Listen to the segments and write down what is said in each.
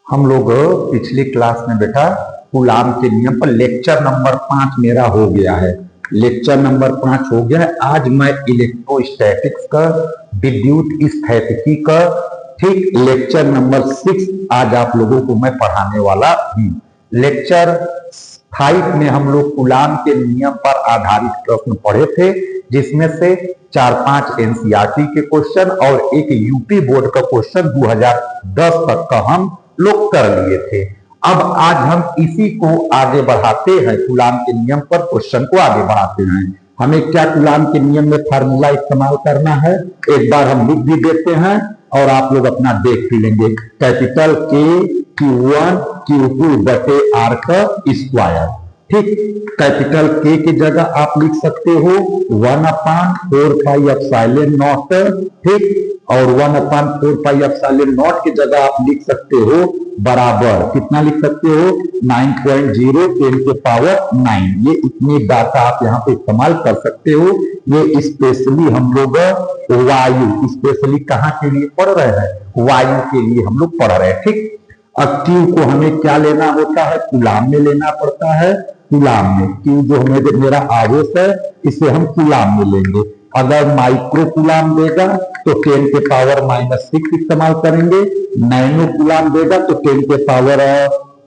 हम लोग पिछली क्लास में बेटा कूलाम के नियम पर लेक्चर नंबर 5 मेरा हो गया है। लेक्चर नंबर 5 हो गया है। आज मैं इलेक्ट्रोस्टैटिक्स का, विद्युत स्थैतिकी का, ठीक लेक्चर नंबर 6 आज आप लोगों को मैं पढ़ाने वाला हूँ। लेक्चर 5 में हम लोग कूलाम के नियम पर आधारित प्रश्न पढ़े थे, जिसमें से 4-5 एनसीईआरटी के क्वेश्चन और एक यूपी बोर्ड का क्वेश्चन 2010 तक का हम लोग कर लिए थे। अब आज हम इसी को आगे बढ़ाते हैं, कूलाम के नियम पर क्वेश्चन को आगे बढ़ाते हैं। हमें क्या कूलाम के नियम में फार्मूला इस्तेमाल करना है, एक बार हम लिख भी देते हैं और आप लोग अपना देख भी लेंगे। कैपिटल के Q1 Q2 बटे R का स्क्वायर। ठीक, कैपिटल के की जगह आप लिख सकते हो 1/4 पाई एप्सिलॉन नॉट, ठीक, और 1/4 पाई एप्सिलॉन नॉट की जगह आप लिख सकते हो बराबर, कितना लिख सकते हो 9.0 10 के पावर 9। ये इतनी डाटा आप यहाँ पे इस्तेमाल कर सकते हो। ये स्पेशली हम लोग वायु, स्पेशली कहाँ के लिए पढ़ रहे हैं, वायु के लिए हम लोग पढ़ रहे हैं। ठीक, अब Q को हमें क्या लेना होता है, कूलाम में लेना पड़ता है। कूलाम में Q जो हमें मेरा आवेश है, इसे हम कूलाम में लेंगे। अगर माइक्रो कूलाम देगा तो 10 के पावर -6 इस्तेमाल करेंगे। नैनो कूलाम देगा तो 10 के पावर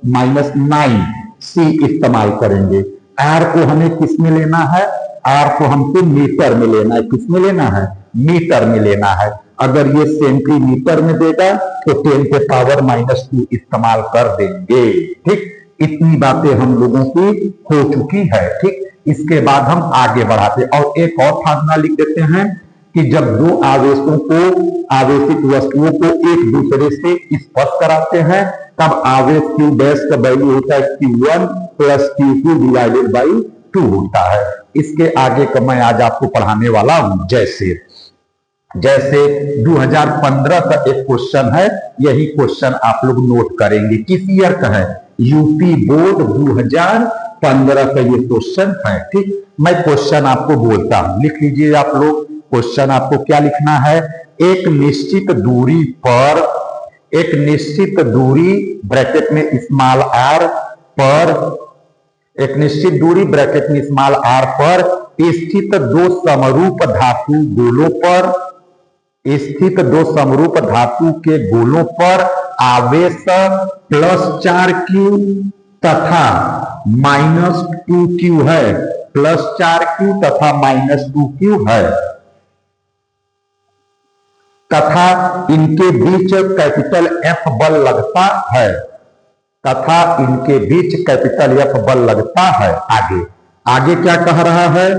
-9 C इस्तेमाल करेंगे। R को हमें किस में लेना है, R को हमको मीटर में लेना है। किस में लेना है, मीटर में लेना है। अगर ये सेंटीमीटर में देगा तो 10 के पावर -2 इस्तेमाल कर देंगे। ठीक, इतनी बातें हम लोगों की हो चुकी है। ठीक, इसके बाद हम आगे बढ़ाते और एक और फार्मूला लिख देते हैं कि जब दो आवेशों को, आवेशित वस्तुओं को एक दूसरे से स्पर्श कराते हैं, तब आवेश Q डैश का वैल्यू होता है Q1 plus Q2 divided by 2 होता है। इसके आगे का मैं आज आपको पढ़ाने वाला हूं। जैसे 2015 का एक क्वेश्चन है, यही क्वेश्चन आप लोग नोट करेंगे। किस ईयर का है, यूपी बोर्ड 2015 का ये क्वेश्चन है। ठीक, मैं क्वेश्चन आपको बोलता हूं, लिख लीजिए आप लोग। क्वेश्चन आपको क्या लिखना है, एक निश्चित दूरी पर, एक निश्चित दूरी ब्रैकेट में स्मॉल r पर, एक निश्चित दूरी ब्रैकेट में स्मॉल r पर स्थित दो समरूप धातु गोलों पर, स्थित दो समरूप धातु के गोलों पर आवेश +4Q तथा -2Q है, +4Q तथा -2Q है, तथा इनके बीच कैपिटल F बल लगता है, तथा इनके बीच कैपिटल F बल लगता है। आगे क्या कह रहा है,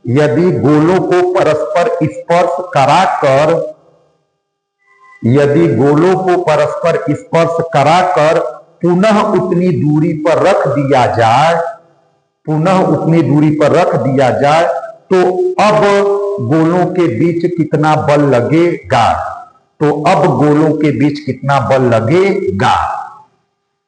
यदि गोलों को परस्पर स्पर्श कराकर, यदि गोलों को परस्पर स्पर्श कराकर पुनः उतनी दूरी पर रख दिया जाए, पुनः उतनी दूरी पर रख दिया जाए, तो अब गोलों के बीच कितना बल लगेगा, तो अब गोलों के बीच कितना बल लगेगा।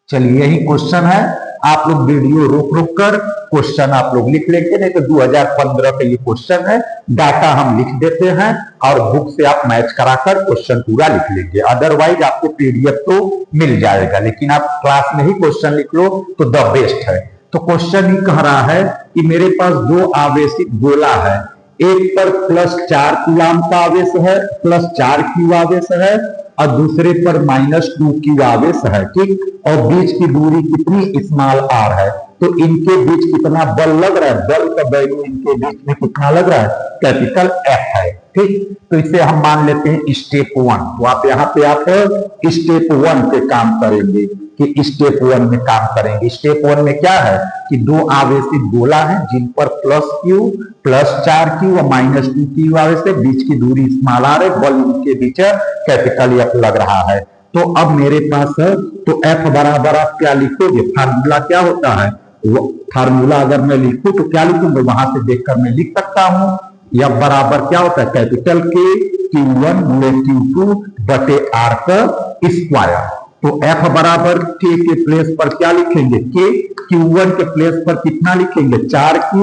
चलिए यही क्वेश्चन है। आप लोग वीडियो रोक कर क्वेश्चन आप लोग लिख लेंगे, नहीं तो 2015 का ये क्वेश्चन है। डाटा हम लिख देते हैं और बुक से आप मैच कराकर क्वेश्चन पूरा लिख लेंगे। अदरवाइज आपको पीडीएफ तो मिल जाएगा, लेकिन आप क्लास में ही क्वेश्चन लिख लो तो द बेस्ट है। तो क्वेश्चन ही कह रहा है कि मेरे पास दो आवेशित गोला है, एक पर +4 कूलाम का आवेश है, +4Q आवेश है, और दूसरे पर -2Q आवेश है। ठीक, और बीच की दूरी कितनी, स्मॉल r है, तो इनके बीच कितना बल लग रहा है, बल का वैल्यू इनके बीच में कितना लग रहा है, कैपिटल F है। ठीक, तो इसे हम मान लेते हैं स्टेप 1। तो आप यहाँ पे आप स्टेप 1 पे काम करेंगे कि स्टेप 1 में काम करेंगे। स्टेप 1 में क्या है कि दो आवेशित गोला है जिन पर +Q, +4Q और -2Q आवेश है, बीच की दूरी स्मॉल r है, बल इनके बीच कैपिटल F लग रहा है। तो अब मेरे पास है, तो F बराबर आप क्या लिखोगे, फार्मूला क्या होता है, फार्मूला अगर मैं लिखूं तो क्या लिखूंगा, वहां से देखकर मैं लिख सकता हूं। या बराबर क्या होता है, कैपिटल K Q1 Q2 बटे R का स्क्वायर। तो F बराबर K के प्लेस पर क्या लिखेंगे, K, Q1 के प्लेस पर कितना लिखेंगे 4Q,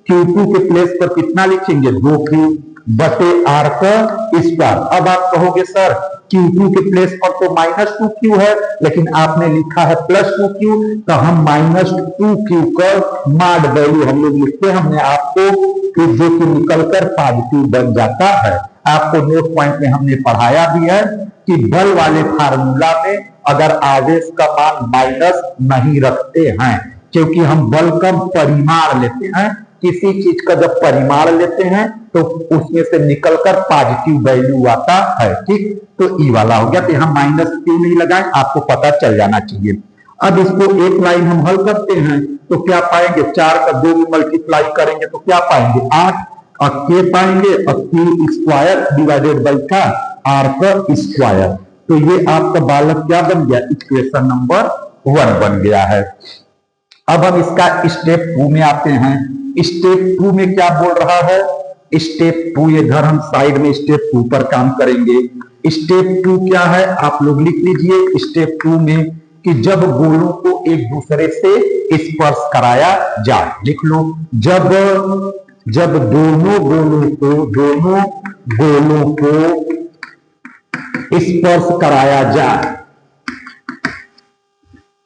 Q2 के प्लेस पर कितना लिखेंगे 2Q, बटे आर का स्क्वायर। अब आप कहोगे सर Q2 के प्लेस पर तो -2Q है, लेकिन आपने लिखा है +2Q, तो हम -2Q का मॉड वैल्यू हम लोग लिखते हैं। हमने आपको फिर जो कि निकलकर पॉजिटिव बन जाता है। आपको नोट पॉइंट में हमने पढ़ाया भी है कि बल वाले फार्मूला में अगर आवेश का मान माइनस नहीं रखते हैं, क्योंकि हम बल का परिमाण लेते हैं, किसी चीज का जब परिमाण लेते हैं तो उसमें से निकलकर पॉजिटिव वैल्यू आता है। ठीक, तो ई वाला हो गया। तो यहाँ माइनस क्यों नहीं लगाएं, आपको पता चल जाना चाहिए। अब इसको एक लाइन हम हल करते हैं तो क्या पाएंगे, 4 का 2 में मल्टीप्लाई करेंगे तो क्या पाएंगे, 8 और के पाएंगे और Q स्क्वायर डिवाइडेड बाई का आर का स्क्वायर। तो ये आपका बालक क्या बन गया, इक्वेशन नंबर 1 बन गया है। अब हम इसका स्टेप 2 में आते हैं। स्टेप 2 में क्या बोल रहा है, स्टेप 2 इधर हम साइड में स्टेप 2 पर काम करेंगे। स्टेप 2 क्या है आप लोग लिख लीजिए। स्टेप 2 में कि जब गोलों को एक दूसरे से स्पर्श कराया जाए, लिख लो, जब दोनों गोलों को स्पर्श कराया जाए,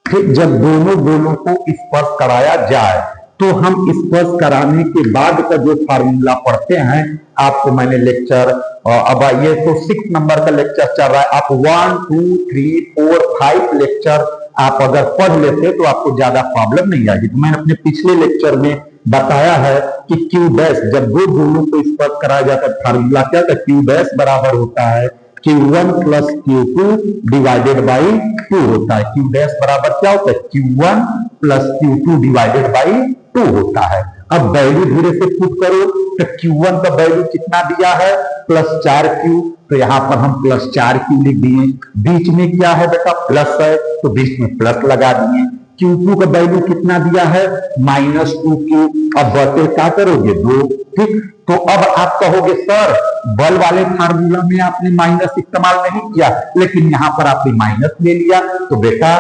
ठीक, जब दोनों गोलों को स्पर्श कराया जाए तो हम स्पर्श कराने के बाद का जो फार्मूला पढ़ते हैं, आपको मैंने लेक्चर, अब ये तो 6 नंबर का लेक्चर चल रहा है, आप 1 2 3 4 5 लेक्चर आप अगर पढ़ लेते तो आपको ज्यादा प्रॉब्लम नहीं आएगी। तो मैंने अपने पिछले लेक्चर में बताया है कि Q डैश जब दो गोलों को स्पर्श कराया जाता है, फार्मूला क्या था, Q डैश बराबर होता है Q1 plus Q2 divided by 2 होता है। Q डैश बराबर क्या होता है, Q1 plus Q2 divided by 2 होता है। अब वैल्यू धीरे से पुट करो तो Q1 का वैल्यू कितना दिया है, +4Q, तो यहां पर हम +4Q लिख दिए। बीच में क्या है बेटा, प्लस है, तो बीच में प्लस लगा दिए। Q2 का वैल्यू कितना दिया है, -2Q, अब बटे क्या करोगे 2। ठीक, तो अब आप कहोगे सर बल वाले फार्मूला में आपने माइनस इस्तेमाल नहीं किया, लेकिन यहां पर आपने माइनस ले लिया। तो बेटा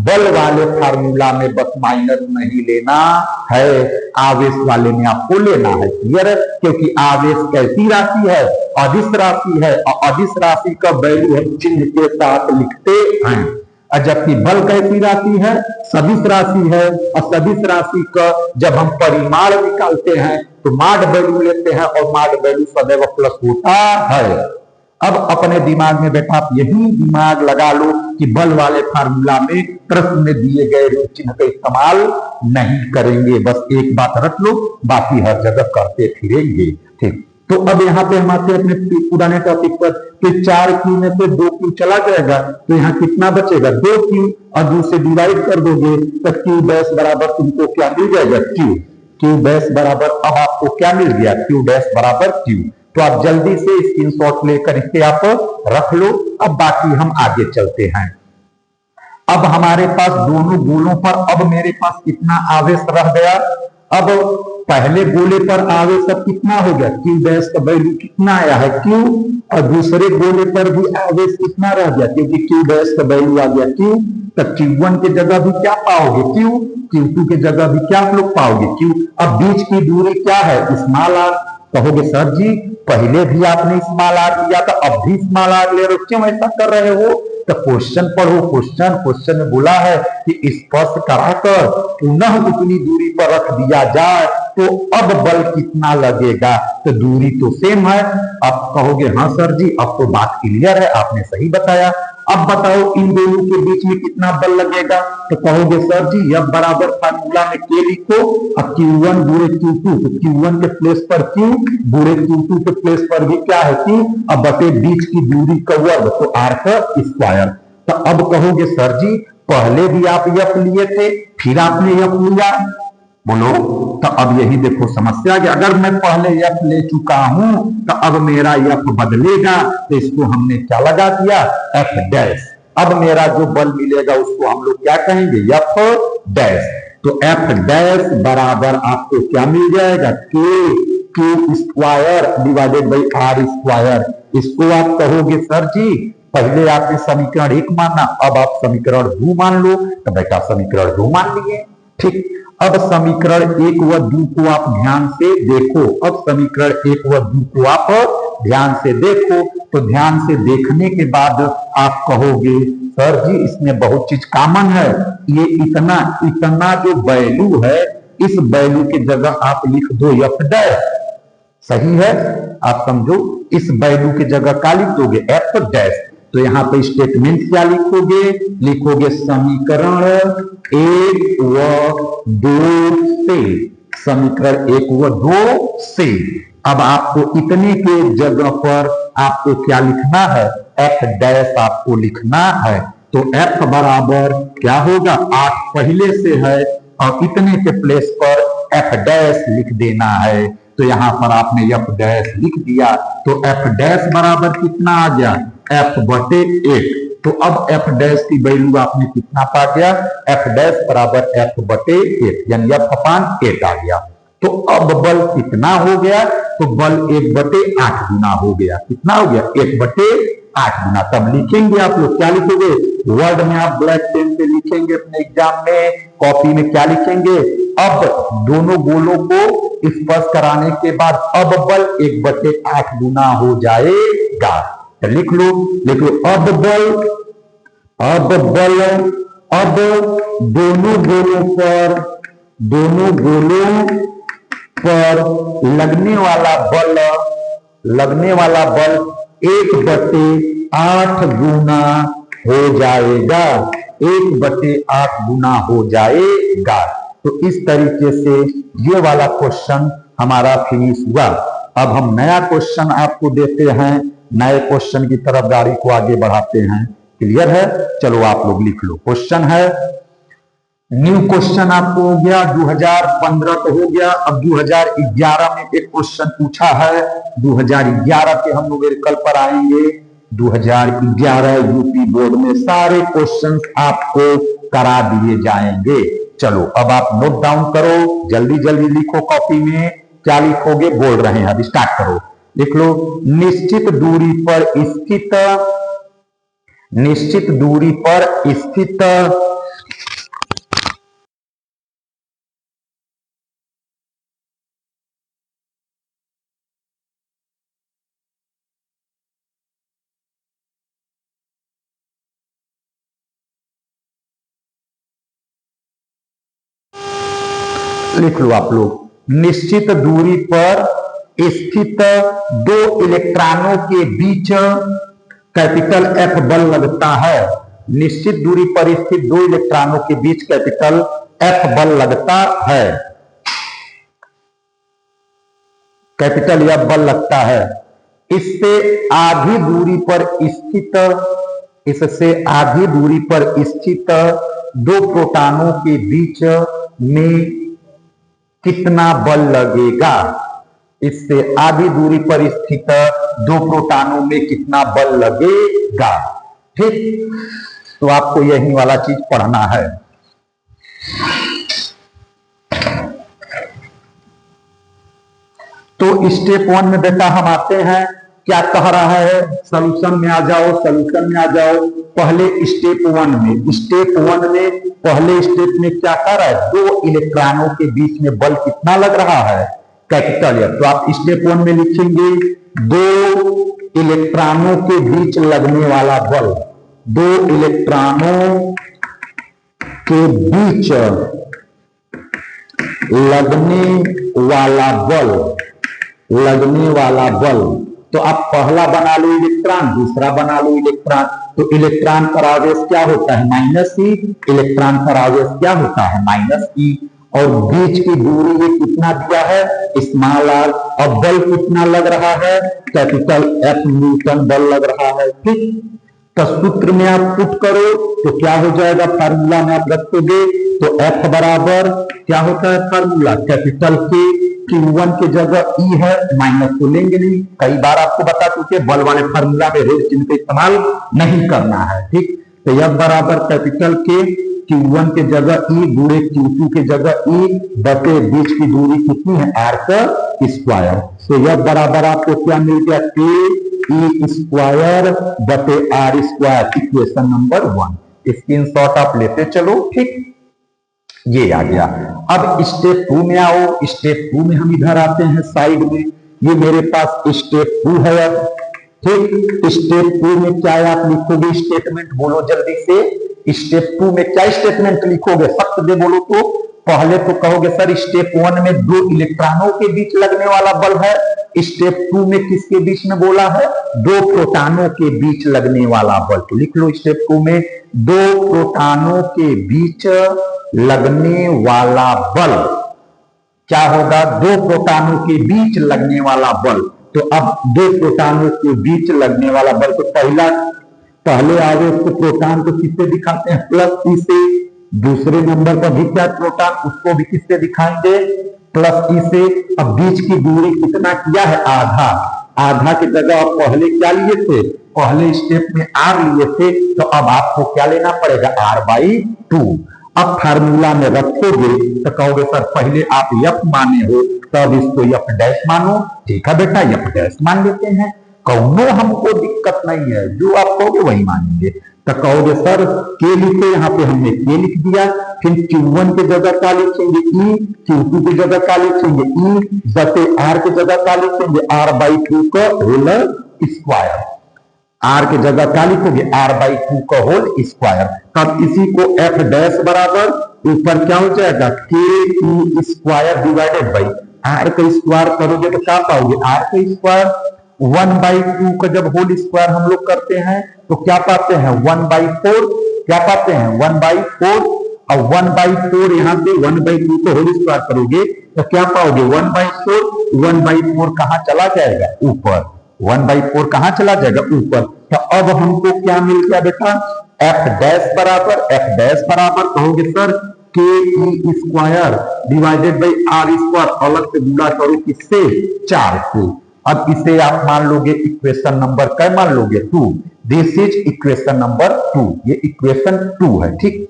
बल वाले फार्मूला में बस माइनस नहीं लेना है, आवेश वाले में आपको लेना है। क्लियर है, क्योंकि आवेश कैसी राशि है, अदिश राशि है, और अदिश राशि का वैल्यू हम चिन्ह के साथ लिखते हैं, जबकि बल कैसी राशि है, सदिश राशि है, और सदिश राशि का जब हम परिमाण निकालते हैं तो माड वैल्यू लेते हैं, और माड वैल्यू सदैव प्लस होता है। अब अपने दिमाग में बेटा आप यही दिमाग लगा लो कि बल वाले फार्मूला में प्रश्न में दिए गए ऋण चिन्ह का इस्तेमाल नहीं करेंगे। बस एक बात रख लो, बाकी हर जगह करते फिरेंगे। ठीक, तो अब यहाँ पे हम आते हैं अपने पुराने टॉपिक पर कि 4Q में से 2Q चला जाएगा, तो यहाँ कितना बचेगा, 2Q, और 2 से डिवाइड कर दोगे तो Q डैश बराबर तुमको क्या मिल जाएगा, Q डैश बराबर, अब आपको क्या मिल गया, Q डैश बराबर Q। तो आप जल्दी से स्क्रीनशॉट लेकर इसे आप रख लो। अब बाकी हम आगे चलते हैं। अब हमारे पास दोनों गोलों पर अब मेरे पास कितना आवेश रह गया, अब पहले गोले पर आवेश अब कितना हो गया, Q डैश का वैल्यू कितना आया है Q, और दूसरे गोले पर भी आवेश कितना रह गया, क्योंकि Q डैश का वैल्यू आ गया Q, तो Q1 की जगह भी क्या पाओगे Q, Q2 की जगह भी क्या आप लोग पाओगे Q। अब बीच की दूरी क्या है, स्मॉल आर। कहोगे सर जी पहले भी आपने स्मॉल आर लिया था, अब भी स्मॉल आर ले रहे हो, क्यों ऐसा कर रहे हो, तो क्वेश्चन पढ़ो। क्वेश्चन में बोला है कि स्पर्श कराकर पुनः उतनी दूरी पर रख दिया जाए तो अब बल कितना लगेगा, तो दूरी तो सेम है। अब कहोगे हाँ सर जी अब तो बात क्लियर है, आपने सही बताया। अब बताओ इन दोनों के बीच में कितना बल लगेगा, तो कहोगे सर जी F बराबर फार्मूला में K लिखो, अब Q1 बुरे Q2, तो Q1 के प्लेस पर Q, बुरे Q2 के प्लेस पर भी क्या है Q, अब बटे बीच की दूरी का वर्ग, तो R का स्क्वायर। तो अब कहोगे सर जी पहले भी आप F लिए थे, फिर आपने F लिया, बोलो, तो अब यही देखो समस्या कि अगर मैं पहले F ले चुका हूं तो अब मेरा F बदलेगा, तो इसको हमने क्या लगा दिया, F डैश। अब मेरा जो बल मिलेगा उसको हम लोग क्या कहेंगे, F डैश। तो F डैश बराबर आपको क्या मिल जाएगा, Q square divided by R square. इसको आप कहोगे सर जी पहले आपने समीकरण 1 माना, अब आप समीकरण 2 मान लो, तो बेटा समीकरण 2 मान लिए। ठीक, अब समीकरण 1 व 2 को आप ध्यान से देखो। अब समीकरण 1 व 2 को आप ध्यान से देखो। तो ध्यान से देखने के बाद आप कहोगे सर जी इसमें बहुत चीज कॉमन है। ये इतना इतना जो वैल्यू है, इस वैल्यू की जगह आप लिख दो एफ डैश। सही है, आप समझो, इस वैल्यू की जगह क्या लिख दोगे? F dash. तो यहां पे स्टेटमेंट क्या लिखोगे? लिखोगे समीकरण 1 व 2 से, समीकरण 1 व 2 से। अब आपको इतने के जगह पर आपको क्या लिखना है? एफ डैश आपको लिखना है। तो एफ बराबर क्या होगा? 8 पहले से है और इतने के प्लेस पर एफ डैश लिख देना है। तो यहां पर आपने एफ डैश लिख दिया। तो एफ डैश बराबर कितना आ गया? एफ बटे 8। तो अब एफ डैश की वैल्यू आपने कितना पा गया? एफ डैश बराबर एफ बटे 8, यानी एफ अपान 8 आ गया। तो अब बल कितना हो गया? तो बल 1 बटे 8 गुना हो गया। कितना हो गया? 1 बटे 8 गुना। तब लिखेंगे आप लोग, क्या लिखोगे? वर्ड में आप ब्लैक पेन से लिखेंगे, अपने एग्जाम में कॉपी में क्या लिखेंगे? अब दोनों गोलों को स्पर्श कराने के बाद अब बल 1 बटे 8 गुना हो जाएगा। तो लिख लो, लिख लो। अब बल, अब बल, अब दोनों गोलों पर लगने वाला बल 1 बटे 8 गुना हो जाएगा। 1 बटे 8 गुना हो जाएगा। तो इस तरीके से ये वाला क्वेश्चन हमारा फिनिश हुआ। अब हम नया क्वेश्चन आपको देते हैं। नए क्वेश्चन की तरफ गाड़ी को आगे बढ़ाते हैं। क्लियर है? चलो आप लोग लिख लो। क्वेश्चन है, न्यू क्वेश्चन आपको हो गया। 2015 तो हो गया। अब 2011 में एक क्वेश्चन पूछा है। 2011 के हम लोग कल पर आएंगे। 2011 यूपी बोर्ड में सारे क्वेश्चंस आपको करा दिए जाएंगे। चलो अब आप नोट डाउन करो, जल्दी जल्दी लिखो कॉपी में। क्या लिखोगे? बोल रहे हैं, अब स्टार्ट करो। लिख लो, निश्चित दूरी पर स्थित, निश्चित दूरी पर स्थित लिख लो आप लोग, निश्चित दूरी पर स्थित दो इलेक्ट्रॉनों के बीच कैपिटल एफ बल लगता है। निश्चित दूरी पर स्थित दो इलेक्ट्रॉनों के बीच कैपिटल एफ बल लगता है। कैपिटल एफ बल लगता है। इससे आधी दूरी पर स्थित, इससे आधी दूरी पर स्थित दो प्रोटॉनों के बीच में कितना बल लगेगा? इससे आधी दूरी पर स्थित दो प्रोटॉनों में कितना बल लगेगा? ठीक, तो आपको यही वाला चीज पढ़ना है। तो स्टेप 1 में बेटा हम आते हैं। क्या कह रहा है? सॉल्यूशन में आ जाओ, सॉल्यूशन में आ जाओ। पहले स्टेप 1 में, स्टेप 1 में पहले स्टेप में क्या कह रहा है? दो इलेक्ट्रॉनों के बीच में बल कितना लग रहा है? Capital F. तो आप स्टेप 1 में लिखेंगे दो इलेक्ट्रॉनों के बीच लगने वाला बल, दो इलेक्ट्रॉनों के बीच लगने वाला बल, लगने वाला बल। तो आप पहला बना लो इलेक्ट्रॉन, दूसरा बना लो इलेक्ट्रॉन। तो इलेक्ट्रॉन पर आवेश क्या होता है? -e। इलेक्ट्रॉन पर आवेश क्या होता है? -e। और बीच की दूरी ये कितना दिया है? Small r। और बल कितना लग रहा है? कैपिटल F न्यूटन बल लग रहा है। ठीक, तो सूत्र में आप पुट करो तो क्या हो जाएगा? फार्मूला में आप रखोगे तो F बराबर क्या होता है? फार्मूला कैपिटल K, Q1 की जगह E है, माइनस तो लेंगे नहीं। कई बार आपको बता चुके बल वाले फार्मूला में रेड चिन्ह का इस्तेमाल नहीं करना है। ठीक, तो F बराबर कैपिटल K, Q1 के जगह E गुणे Q2 के जगह E बटे बीच की दूरी कितनी है? R का स्क्वायर। तो F बराबर आपको क्या मिल गया? K E स्क्वायर बटे R square. Equation number 1। Screenshot आप लेते चलो। ठीक, ये आ गया। अब स्टेप 2 में आओ। स्टेप 2 में हम इधर आते हैं साइड में। ये मेरे पास स्टेप 2 है। अब ठीक, स्टेप 2 में क्या आप लिखोगे स्टेटमेंट, बोलो जल्दी से। स्टेप 2 में क्या स्टेटमेंट लिखोगे, सख्त दे बोलो तो। पहले तो कहोगे सर स्टेप 1 में 2 इलेक्ट्रॉनों के बीच लगने वाला बल है, स्टेप 2 में किसके बीच में बोला है, 2 प्रोटॉनों के बीच लगने वाला बल। तो लिख लो स्टेप 2 में 2 प्रोटॉनों के बीच लगने वाला बल क्या होगा, 2 प्रोटॉनों के बीच लगने वाला बल। तो अब 2 प्रोटॉनों के बीच लगने वाला बल, तो पहले आगे उसको प्रोटॉन को किससे दिखाते हैं, प्लस ई से। दूसरे नंबर पर भी क्या प्रोटॉन, उसको भी किससे दिखाएंगे, प्लस ई से। अब बीच की दूरी कितना किया है, आधा। आधा की जगह आप पहले क्या लिए थे, पहले स्टेप में आर लिए थे, तो अब आपको क्या लेना पड़ेगा, r/2। अब फार्मूला में रखोगे तो कहोगे सर पहले आप एफ माने हो तब इसको एफ डैश मानो। ठीक है बेटा, एफ डैश मान लेते हैं, कौनो हमको दिक्कत नहीं है, जो आप कहोगे वही मानेंगे। तो कहोगे सर के लिखे, यहाँ पे हमने के लिख दिया। फिर Q1 की जगह क्या लिखेंगे, ई। Q2 की जगह क्या लिखेंगे, ई बटे आर की जगह क्या लिखेंगे, r/2 का होल स्क्वायर। आर की जगह क्या लिखोगे, r/2 का होल स्क्वायर। तब इसी को एफ डैश बराबर ऊपर क्या हो जाएगा, के E square divided by are का स्क्वायर करोगे तो क्या पाओगे, आर का स्क्वायर। 1/2 का जब होल स्क्वायर हम लोग करते हैं तो क्या पाते हैं, 1/4। क्या पाते हैं, 1/4। और 1/4 यहां से 1/2 को होल स्क्वायर करोगे तो क्या पाओगे, 1/4। 1/4 कहां चला जाएगा, ऊपर। 1/4 कहां चला जाएगा, ऊपर। तो अब हमको क्या मिल गया बेटा, एफ डैश बराबर कहोगे सर के E square divided by R square, अलग से गुणा करो किससे, 4 से। अब इसे आप मान लोगे इक्वेशन नंबर क्या मान लोगे, 2। दिस इज इक्वेशन नंबर 2, ये इक्वेशन 2 है। ठीक,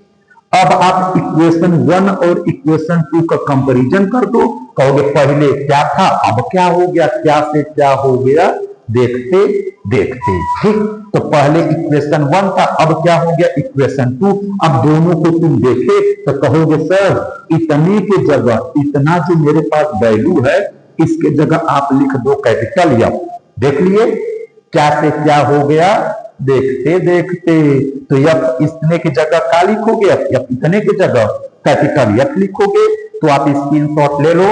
अब आप इक्वेशन 1 और इक्वेशन 2 का कंपैरिजन कर दो। कहोगे पहले क्या था अब क्या हो गया, क्या से क्या हो गया, देखते देखते। ठीक, तो पहले इक्वेशन 1 था, अब क्या हो गया इक्वेशन 2। अब दोनों को तुम देखे तो कहोगे सर इतने के जगह इतना जो मेरे पास वैल्यू है इसके जगह आप लिख दो कैपिटल एफ। देख लिए क्या से क्या हो गया, देखते देखते। तो एफ इतने की जगह क्या लिखोगे, एफ इतने की जगह कैपिटल एफ लिखोगे। तो आप स्क्रीनशॉट ले लो,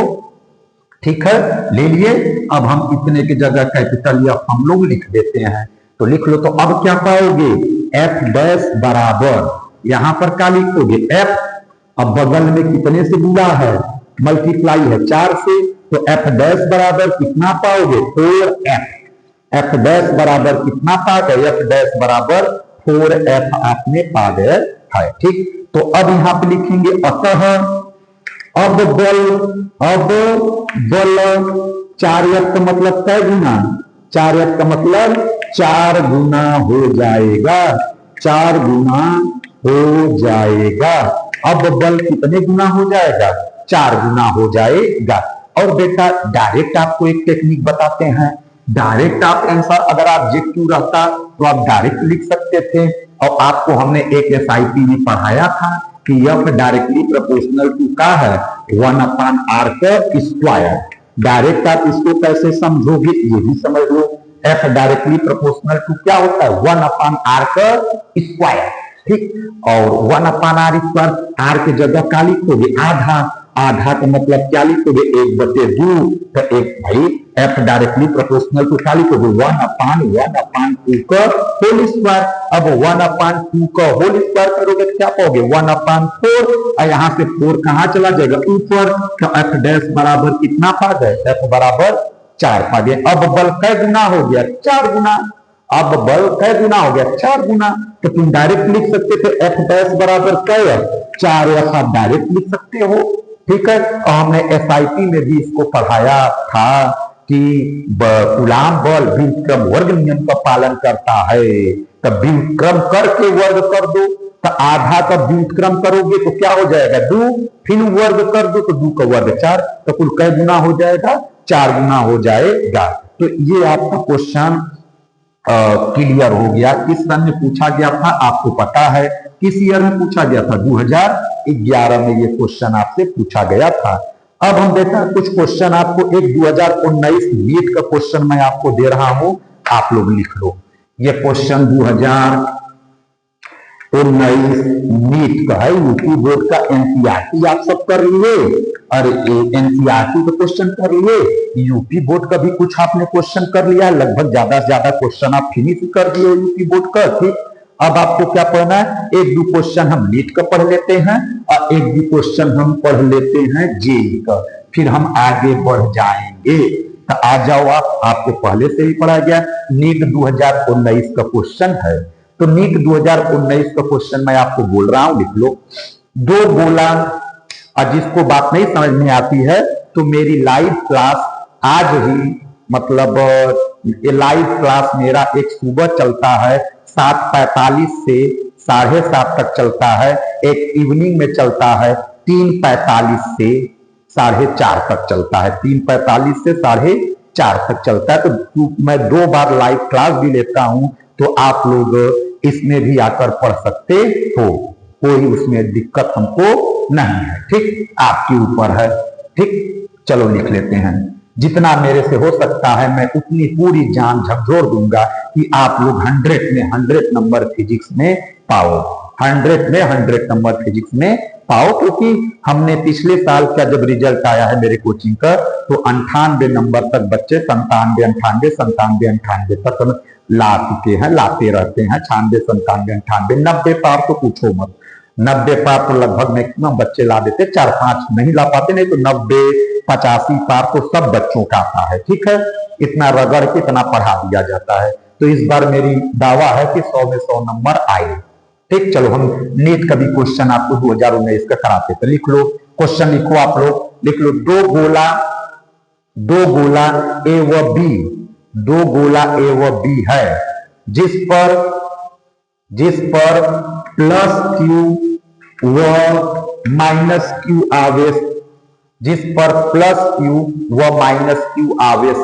ठीक है, ले लिए। अब हम इतने की जगह कैपिटल एफ हम लोग लिख देते हैं, तो लिख लो। तो अब क्या पाओगे, एफ डैश बराबर यहां पर क्या लिखोगे, एफ। अब बगल में कितने से गुणा है, मल्टीप्लाई है 4 से, तो एफ डैश बराबर कितना पाओगे, 4f। एफ डैश बराबर कितना पा गए, एफ डैश बराबर 4f आपने पा गए है। ठीक, तो अब यहां पे लिखेंगे अतः अब बल 4f का मतलब क्या गुना, 4f का मतलब 4 गुना हो जाएगा, 4 गुना हो जाएगा। अब बल कितने गुना हो जाएगा, 4 गुना हो जाएगा। और बेटा डायरेक्ट आपको एक टेक्निक बताते हैं, डायरेक्ट आप आंसर अगर ऑब्जेक्टिव रहता तो आप डायरेक्ट लिख सकते थे। और आपको हमने एक एसआईपी में पढ़ाया था कि एफ डायरेक्टली प्रोपोर्शनल टू का है 1/r का स्क्वायर। डायरेक्ट आप इसको कैसे समझोगे ये भी समझ लो। एफ डायरेक्टली प्रोपोर्शनल टू क्या होता है, 1/r का स्क्वायर। ठीक, और 1/r स्क्वायर, आर की जगह क्या लिखोगे, आधा। आधा का मतलब क्या लिखोगे, 1/2। तो एक भाई एफ डायरेक्टली प्रोपोर्शनल टू क्या लिखोगे, 1/1/2 का होल स्क्वायर। अब 1/2 का होल स्क्वायर करोगे तो क्या पाओगे, 1/4। और यहां से 4 कहां चला जाएगा, ऊपर। तो एफ डैश बराबर कितना पा गए, एफ बराबर 4 पा गए। अब बल कै गुना हो गया, 4 गुना। अब बल कै गुना हो गया, 4 गुना। तो तुम डायरेक्ट लिख सकते थे एफ डैश बराबर क्या, 4f आप डायरेक्ट लिख सकते हो। ठीक है, और हमने एसआईपी में भी इसको पढ़ाया था कि कूलाम बल व्युत्क्रम वर्ग नियम का पालन करता है। तब व्युत्क्रम करके वर्ग कर दो, तो आधा का व्युत्क्रम करोगे तो क्या हो जाएगा, 2। फिर वर्ग कर दो तो 2 का वर्ग 4। तो कुल कै गुना हो जाएगा, 4 गुना हो जाएगा। तो ये आपका क्वेश्चन क्लियर हो गया। किस सन में पूछा गया था आपको पता है, किस ईयर में पूछा गया था? 2011 में ये क्वेश्चन आपसे पूछा गया था। अब हम देखते हैं कुछ क्वेश्चन आपको, एक 2019 नीट का क्वेश्चन मैं आपको दे रहा हूं, आप लोग लिख लो। ये क्वेश्चन 2019 नीट का है, यूपी बोर्ड का। एनसीईआरटी आप सब कर लिए, और एनसीईआरटी का क्वेश्चन कर लिए, यूपी बोर्ड का भी कुछ आपने क्वेश्चन कर लिया, लगभग ज्यादा से ज्यादा क्वेश्चन आप फिनिश कर दिए यूपी बोर्ड का। ठीक, अब आपको क्या पढ़ना है? एक दो क्वेश्चन हम नीट का पढ़ लेते हैं और एक दो क्वेश्चन हम पढ़ लेते हैं जेईई का, फिर हम आगे बढ़ जाएंगे। तो आ जाओ आप, आपको पहले से ही पढ़ा गया। नीट 2019 का क्वेश्चन है, तो नीट 2019 का क्वेश्चन मैं आपको बोल रहा हूं, लिख लो। दो गोला, और जिसको बात नहीं समझ में आती है तो मेरी लाइव क्लास आज ही, मतलब ये लाइव क्लास मेरा एक सुबह चलता है 7:45 से 7:30 तक चलता है, एक इवनिंग में चलता है 3:45 से 4:30 तक चलता है, 3:45 से 4:30 तक चलता है। तो मैं 2 बार लाइव क्लास भी लेता हूं, तो आप लोग इसमें भी आकर पढ़ सकते हो, कोई उसमें दिक्कत हमको नहीं है। ठीक, आपके ऊपर है। ठीक, चलो लिख लेते हैं। जितना मेरे से हो सकता है मैं उतनी पूरी जान झकझोर दूंगा कि आप लोग 100 में 100 नंबर फिजिक्स में पाओ, 100 में 100 नंबर फिजिक्स में पाओ। क्योंकि हमने पिछले साल का जब रिजल्ट आया है मेरे कोचिंग का, तो 98 नंबर तक बच्चे 97 तक ला चुके हैं, लाते रहते हैं। 96 97 98 90 पार तो पूछो मत, 90 पार तो लगभग मैक्सिमम बच्चे ला देते, 4-5 नहीं ला पाते, नहीं तो 90 85 पार तो सब बच्चों का आता है। ठीक है, इतना रगड़ के इतना पढ़ा दिया जाता है। तो इस बार मेरी दावा है कि 100 में 100 नंबर आए। ठीक, चलो हम नीट का भी क्वेश्चन आपको 2019 का कराते थे। लिख लो, क्वेश्चन लिखो आप लोग, लिख लो। दो गोला ए व बी, दो गोला ए व बी है, जिस पर प्लस क्यू व माइनस क्यू आवेश, जिस पर प्लस क्यू व माइनस क्यू आवेश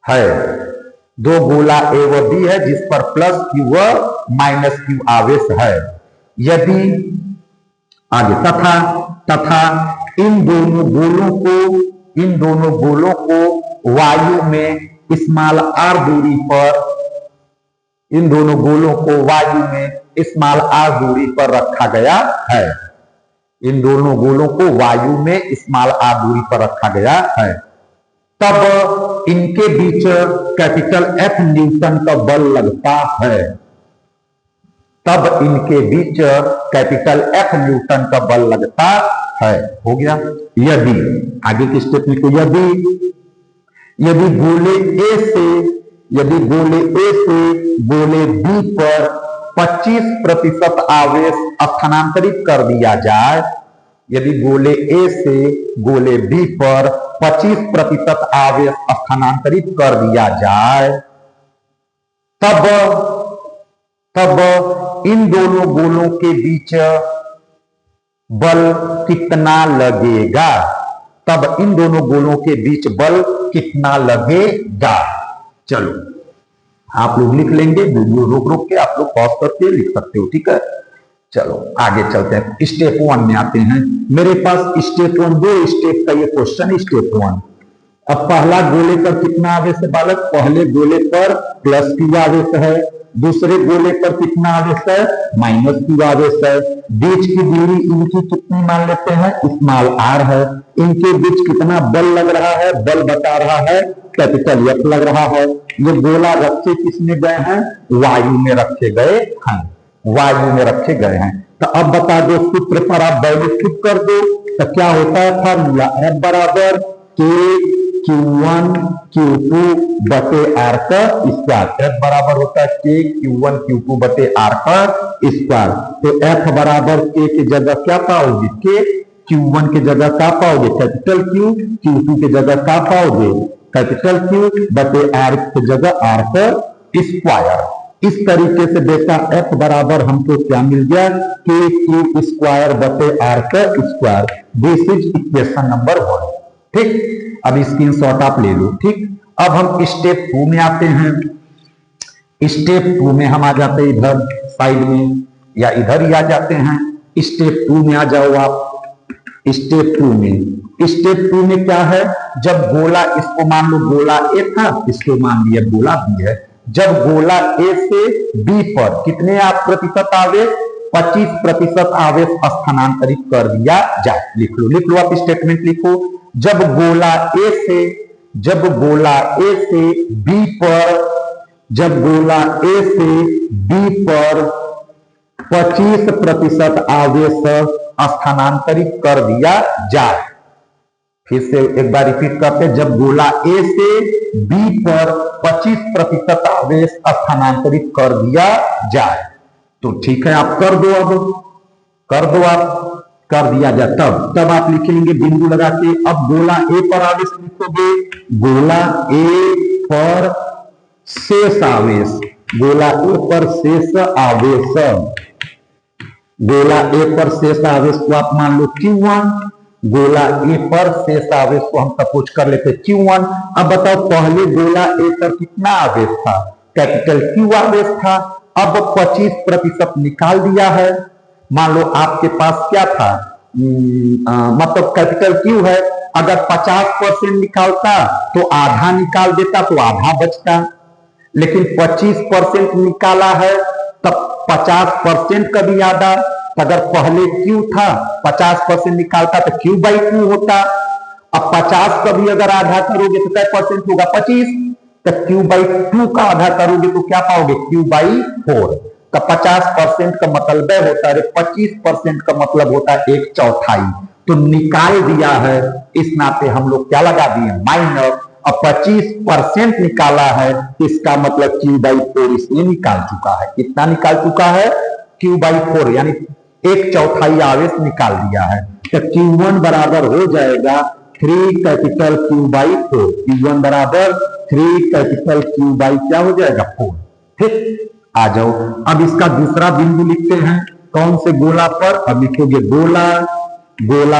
है। दो गोला ए व बी है जिस पर प्लस क्यू व माइनस क्यू आवेश है। यदि आगे तथा इन दोनों गोलों को वायु में स्मॉल आर दूरी पर, इन दोनों गोलों को वायु में स्मॉल आर दूरी पर रखा गया है। इन दोनों गोलों को वायु में स्मॉल आर दूरी पर रखा गया है, तब इनके बीच कैपिटल एफ न्यूटन का बल लगता है। तब इनके बीच कैपिटल एफ न्यूटन का बल लगता है। हो गया। यदि आगे के स्टेप में को यदि गोले ए से गोले बी पर 25% आवेश स्थानांतरित कर दिया जाए, यदि गोले ए से गोले बी पर 25% आवेश स्थानांतरित कर दिया जाए, तब इन दोनों गोलों के बीच बल कितना लगेगा? तब इन दोनों गोलों के बीच बल कितना लगेगा? चलो आप लोग लिख लेंगे, वीडियो रोक के आप लोग पॉज करके लिख सकते हो। ठीक है, चलो आगे चलते हैं। स्टेप 1 में आते हैं। मेरे पास स्टेप 1, 2 स्टेप का ये क्वेश्चन है। स्टेप 1, अब पहला गोले पर कितना आवेश है बालक? पहले गोले पर प्लस क्यू आवेश है, दूसरे गोले पर कितना आवेश है? माइनस क्यू आवेश है। बीच की दूरी इनकी कितनी मान लेते हैं? स्मॉल आर है। इनके बीच कितना बल लग रहा है? बल बता रहा है कैपिटल एफ लग रहा है। ये गोला रखे किसमें गए हैं? वायु में रखे गए हैं, वायु में रखे गए हैं। तो अब बता दो, सूत्र पर आप वैल्यू फिट कर दो तो क्या होता है? फॉर्मूला एफ बराबर के Q1 Q2 बटे आर का स्क्वायर। एफ बराबर होता है के Q1 Q2 बटे आर का स्क्वायर। तो एफ बराबर के की जगह क्या पाओगे? के Q1 की जगह क्या पाओगे? Capital Q। Q2 की जगह क्या पाओगे? कैपिटल Q बटे आर की जगह आर का स्क्वायर। इस तरीके से बेटा एफ बराबर हमको क्या मिल गया? के क्यू स्क्वायर बटे आर का square. This is equation number 1। ठीक, अब स्क्रीनशॉट आप ले लो। ठीक, अब हम स्टेप 2 में आते हैं। स्टेप 2 में हम आ जाते हैं इधर साइड में। या इधर ही आ जाते हैं। स्टेप 2 में आ जाओ आप। स्टेप 2 में क्या है, जब गोला, इसको मान लो गोला ए था, इसको मान लिया गोला बी है। जब गोला ए से बी पर कितने आप प्रतिशत आवेश, 25% आवेश स्थानांतरित कर दिया जाए। लिख लो आप स्टेटमेंट लिखो। जब गोला ए से बी पर 25% आवेश स्थानांतरित कर दिया जाए। फिर से एक बार रिपीट करते हैं। जब गोला ए से बी पर 25% आवेश स्थानांतरित कर दिया जाए तो ठीक है, आप कर दो। अब कर दिया जाए तब आप लिखेंगे बिंदु लगा के। अब गोला ए पर आवेश लिखोगे, गोला ए पर शेष आवेश, गोला ए पर शेष आवेश को आप मान लो Q1। गोला ए पर शेष आवेश को हम सपोज कर लेते Q1। अब बताओ पहले गोला ए पर कितना आवेश था, कैपिटल Q आवेश था। अब 25% निकाल दिया है। मान लो आपके पास क्या था, मतलब कैपिटल Q है। अगर 50% निकालता तो आधा निकाल देता तो आधा बचता, लेकिन 25% निकाला है तब 50% का भी आधा। अगर पहले Q था 50% निकालता तो Q/2 होता। अब 50 का भी अगर आधा करोगे तो क्या परसेंट होगा, 25। तो Q/2 का आधा करोगे तो क्या पाओगे, Q/4। तो 50% का मतलब होता है, 25% का मतलब होता है 1/4। तो निकाल दिया है, इस नाते हम लोग क्या लगा दिए, माइनस। अब 25% निकाला है, इसका मतलब Q/4 इसने निकाल चुका है। कितना निकाल चुका है, Q/4, यानी 1/4 आवेश निकाल दिया है। तो Q1 बराबर हो जाएगा 3 कैपिटल Q/4। Q1 बराबर 3 कैपिटल Q/ क्या हो जाएगा, 4। ठीक, आ जाओ। अब इसका दूसरा बिंदु लिखते हैं। कौन से गोला पर, अब लिखोगे गोला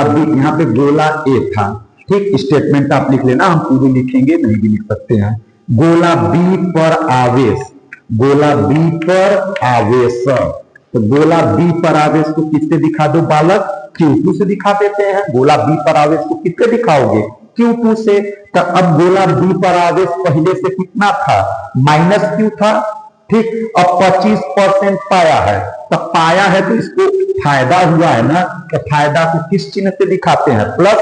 बी। यहाँ पे गोला ए था, ठीक। स्टेटमेंट आप लिख लेना, हम पूरी लिखेंगे, नहीं भी लिख सकते हैं। गोला बी पर आवेश, तो गोला बी पर आवेश को किससे दिखा दो बालक, Q2 से दिखा देते हैं। गोला बी पर आवेश को किससे दिखाओगे, Q2 से। तो अब गोला बी पर आवेश पहले से कितना था, -Q था, ठीक। अब 25% पाया है, तो पाया है तो इसको फायदा हुआ है ना, तो फायदा को किस चिन्ह से दिखाते हैं, प्लस।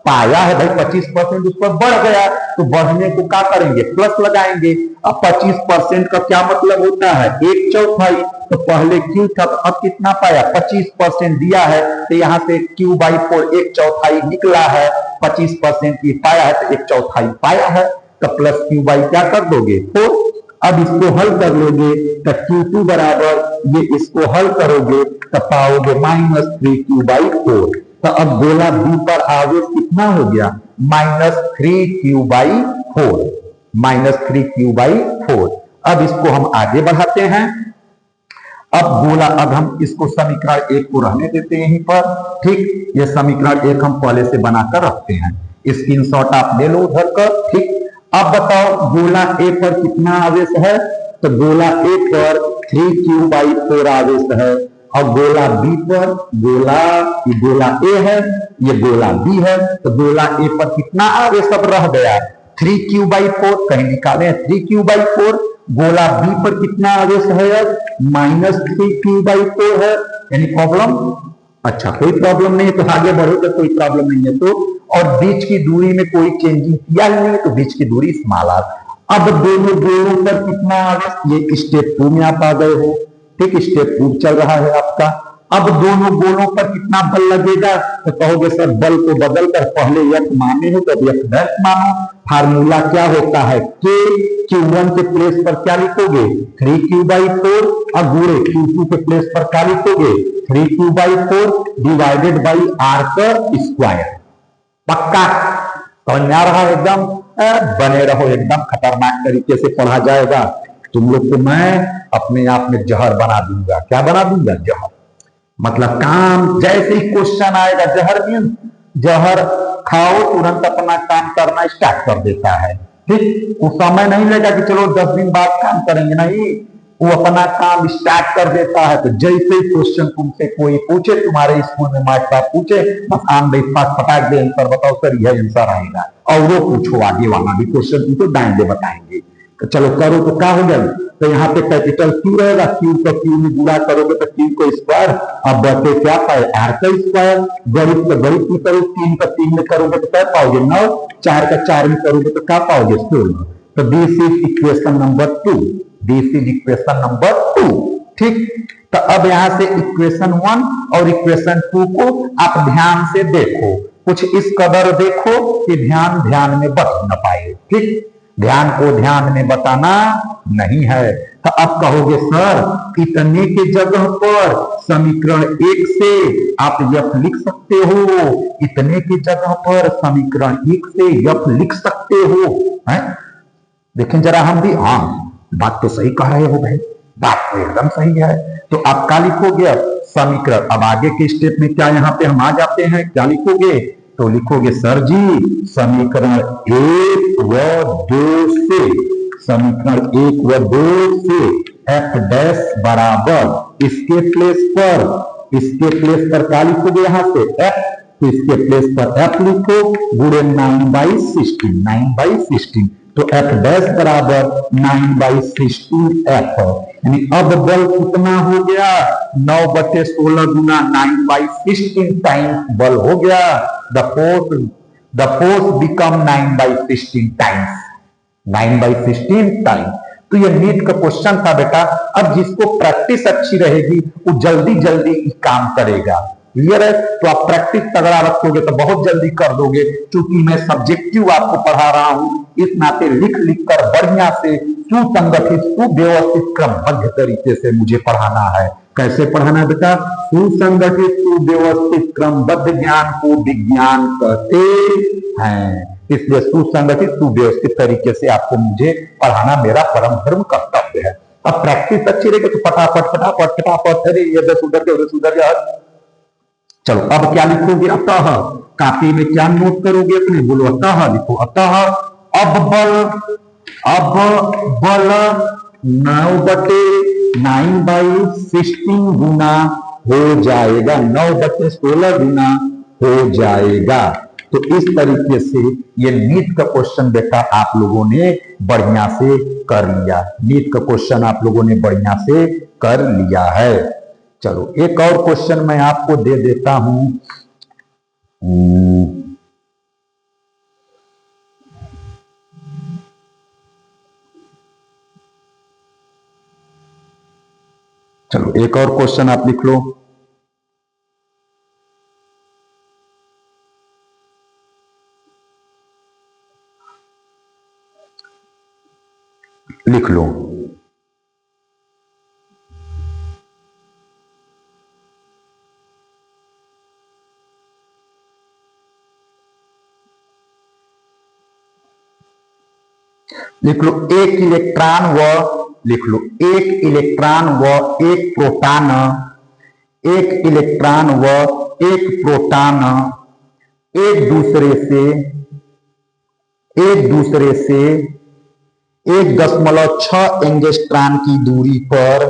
पाया है भाई 25% उस पर बढ़ गया, तो बढ़ने को क्या करेंगे, प्लस लगाएंगे। अब 25% का क्या मतलब होता है, 1/4। तो पहले Q था, तो अब कितना पाया, 25% दिया है, तो यहां से Q/4 1/4 निकला है। 25% की पाया है तो 1/4 पाया है, तो प्लस Q/ क्या कर दोगे, 4। अब इसको हल कर लोगे तो Q2 बराबर, ये इसको हल करोगे तो पाओगे -3 Q/4। तो अब गोला बी पर आवेश कितना हो गया, -3 Q/4। अब इसको हम आगे बढ़ाते हैं। अब हम इसको समीकरण 1 को रहने देते हैं यहीं पर, ठीक। ये समीकरण 1 हम पहले से बनाकर रखते हैं, स्क्रीनशॉट आप ले लो उधर का, ठीक। अब बताओ गोला ए पर कितना आवेश है, तो गोला ए पर 3 Q/4 आवेश है। और गोला बी पर, ये गोला ए है, ये गोला बी है, तो गोला ए पर कितना आवेश अब रह गया, 3 Q/4। कहीं निकाले 3 Q/4। गोला बी पर कितना आवेश है अब, -3 Q/4 है। यानी प्रॉब्लम, अच्छा कोई प्रॉब्लम नहीं है तो आगे बढ़ो, तो कोई प्रॉब्लम नहीं है तो। और बीच की दूरी में कोई चेंजिंग किया नहीं है, तो बीच की दूरी स्मॉल आर। अब दोनों गोलों पर कितना आवेश, ये स्टेप 2 में आप आ गए हो, ठीक। स्टेप 2 चल रहा है आपका। अब दोनों गोलों पर कितना बल लगेगा, तो कहोगे सर बल को बदलकर पहले F माने हो तो अब F' मानो। फार्मूला क्या होता है, K Q1 के प्लेस पर क्या लिखोगे, 3 Q/4, और गुणे Q2 के प्लेस पर क्या लिखोगे, 3 Q/4 डिवाइडेड बाई R का स्क्वायर। पक्का समझ में आ रहा है एकदम, बने रहो एकदम, खतरनाक तरीके से पढ़ा जाएगा। तुम लोग को मैं अपने आप में जहर बना दूंगा। क्या बना दूंगा, जहर। मतलब काम, जैसे ही क्वेश्चन आएगा जहर मीन जहर खाओ, तुरंत अपना काम करना स्टार्ट कर देता है, ठीक। वो समय नहीं लेगा कि चलो 10 दिन बाद काम करेंगे, नहीं। वो अपना काम स्टार्ट कर देता है। तो जैसे ही क्वेश्चन तुमसे कोई पूछे, तुम्हारे स्कूल में मास्टर साहब पूछे, बस आन बाई पास पटाक दे आंसर बताओ सर, यह आंसर आएगा। और वो पूछो आगे वाला भी क्वेश्चन तुमको दाएंगे बताएंगे। तो चलो करो, तो क्या हो गया? तो यहाँ पे कैपिटल क्यू रहेगा, क्यू को क्यू में गुणा करोगे तो क्यू को स्क्वायर, अब बटे क्या पाए? आर का स्क्वायर। गणित तो गणित में करो, 3 का 3 में करोगे तो क्या पाओगे? 9। 4 का 4 में करोगे तो क्या पाओगे? 16। तो this is equation number 2। This is equation number 2। ठीक, तो अब यहां से इक्वेशन 1 और इक्वेशन 2 को आप ध्यान से देखो, कुछ इस कदर देखो कि ध्यान में बच न पाए। ठीक, ध्यान को ध्यान में बताना नहीं है। तो अब कहोगे सर इतने के जगह पर समीकरण 1 से आप यफ लिख सकते हो, इतने के जगह पर समीकरण 1 से यफ लिख सकते हो, हैं? देखें जरा हम भी, हाँ बात तो सही कह रहे हो भाई, बात तो एकदम सही है। तो आप क्या लिखोगे? समीकरण, अब आगे के स्टेप में क्या यहाँ पे हम आ जाते हैं, क्या लिखोगे? तो लिखोगे सर जी समीकरण 1 व 2 से, समीकरण 1 व 2 से एफ डैश बराबर इसके प्लेस पर क्या लिखोगे? यहाँ से एफ, तो इसके प्लेस पर एफ लिखो, गुणे 9/16, 9/16। तो एफ डैश बराबर 9/16 एफ। यानी अब बल कितना हो गया? 9/16 गुना 9/16 टाइम्स बल हो गया। The force become 9/16 times, 9/16 times. तो ये नीट का क्वेश्चन था बेटा। अब जिसको प्रैक्टिस अच्छी रहेगी वो जल्दी जल्दी काम करेगा। क्लियर है? तो आप प्रैक्टिस तगड़ा रखोगे तो बहुत जल्दी कर दोगे। क्योंकि मैं सब्जेक्टिव आपको पढ़ा रहा हूं, इस नाते लिख लिख कर बढ़िया से सुसंगठित सुव्यवस्थित क्रमबद्ध तरीके से मुझे पढ़ाना है। कैसे पढ़ाना है बेटा? सुसंगठित सुव्यवस्थित क्रमबद्ध ज्ञान को विज्ञान कहते हैं। इसलिए सुसंगठित सुव्यवस्थित तरीके से आपको मुझे पढ़ाना मेरा परम धर्म कर्तव्य है। अब प्रैक्टिस अच्छी रहेगी तो फटाफट फटाफट फटाफट, अरे ये 10 उधर के 10 उधर के। चलो अब क्या लिखोगे? अतः, कॉपी में क्या नोट करोगे अपने? बोलो अतः लिखो। अतः अब बल 9/16 गुना हो जाएगा, 9/16 गुना हो जाएगा। तो इस तरीके से ये नीट का क्वेश्चन बेटा आप लोगों ने बढ़िया से कर लिया। नीट का क्वेश्चन आप लोगों ने बढ़िया से कर लिया है। चलो एक और क्वेश्चन मैं आपको दे देता हूं। चलो एक और क्वेश्चन आप लिख लो। लिख लो। लिख लो एक इलेक्ट्रॉन व, लिख लो एक इलेक्ट्रॉन व एक प्रोटॉन, एक इलेक्ट्रॉन व एक प्रोटॉन एक दूसरे से 1.6 एंगस्ट्रॉन की दूरी पर,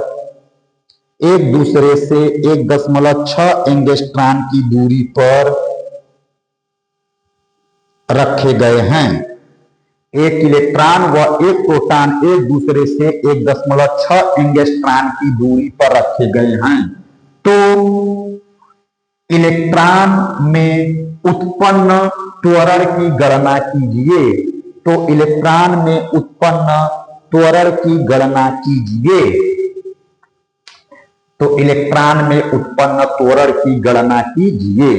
एक दूसरे से 1.6 एंगस्ट्रॉन की दूरी पर रखे गए हैं। एक इलेक्ट्रॉन व एक प्रोटॉन एक दूसरे से 1.6 एंगस्ट्रॉन की दूरी पर रखे गए हैं। तो इलेक्ट्रॉन में उत्पन्न त्वरण की गणना कीजिए। तो इलेक्ट्रॉन में उत्पन्न त्वरण की गणना कीजिए। तो इलेक्ट्रॉन में उत्पन्न त्वरण की गणना कीजिए।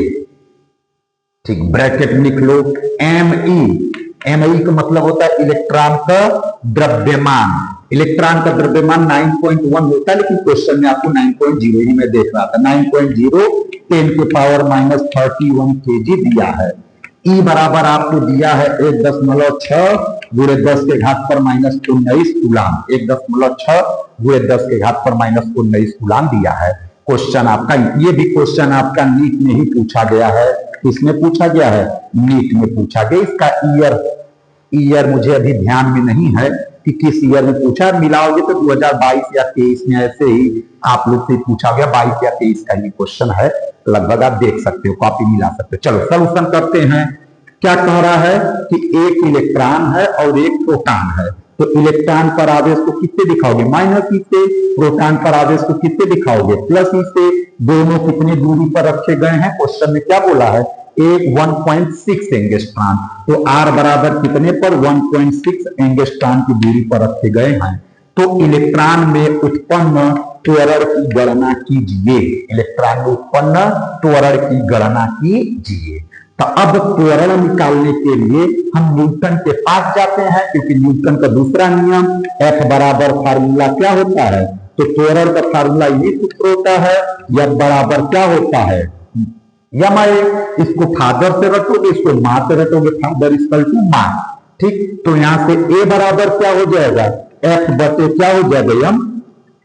ठीक, ब्रैकेट लिख लो एमई। एमई का मतलब होता है इलेक्ट्रॉन का द्रव्यमान। इलेक्ट्रॉन का द्रव्यमान 9.1 होता है, लेकिन क्वेश्चन में आपको 9.0 ही मैं देख रहा था। 9.0 10⁻31 kg दिया है। ई बराबर आपको दिया है 1.6 गुणे 10 के घात पर -19 कूलाम। 1.6 गुणे 10 के घात पर -19 कूलाम दिया है। क्वेश्चन आपका, ये भी क्वेश्चन आपका नीट में ही पूछा गया है। किसमें पूछा गया है? नीट में पूछा गया। इसका ईयर मुझे अभी ध्यान में नहीं है कि किस ईयर में पूछा, मिलाओगे तो 2022 या 23 में, ऐसे ही आप लोग से पूछा गया 22 या 23 का ये क्वेश्चन है, लगभग आप देख सकते हो, कॉपी मिला सकते हो। चलो सॉल्यूशन करते हैं। क्या कह रहा है कि एक इलेक्ट्रॉन है और एक प्रोटॉन है, तो इलेक्ट्रॉन पर आवेश को कितने दिखाओगे, माइनस ई से, प्रोटॉन पर आवेश को कितने दिखाओगे, प्लस ई से। दोनों कितनी दूरी पर रखे गए हैं, क्वेश्चन में क्या बोला है, एक 1.6 एंगस्ट्रॉन, तो आर बराबर कितने पर, 1.6 एंगस्ट्रॉन की दूरी पर रखे गए हैं। तो इलेक्ट्रॉन में उत्पन्न त्वरण की गणना कीजिए, इलेक्ट्रॉन में उत्पन्न त्वरण की गणना कीजिए। तो अब त्वरण निकालने के लिए हम न्यूटन के पास जाते हैं, क्योंकि न्यूटन का दूसरा नियम F बराबर फार्मूला क्या होता है, तो त्वरण का फार्मूला ये सूत्र होता है, F बराबर क्या होता है, यम आई। इसको फादर से रटोगे, इसको मां से रटोगे, फादर इक्वल टू मां, ठीक। तो यहां से ए बराबर क्या हो जाएगा, F बटे क्या हो जाएगा, यम।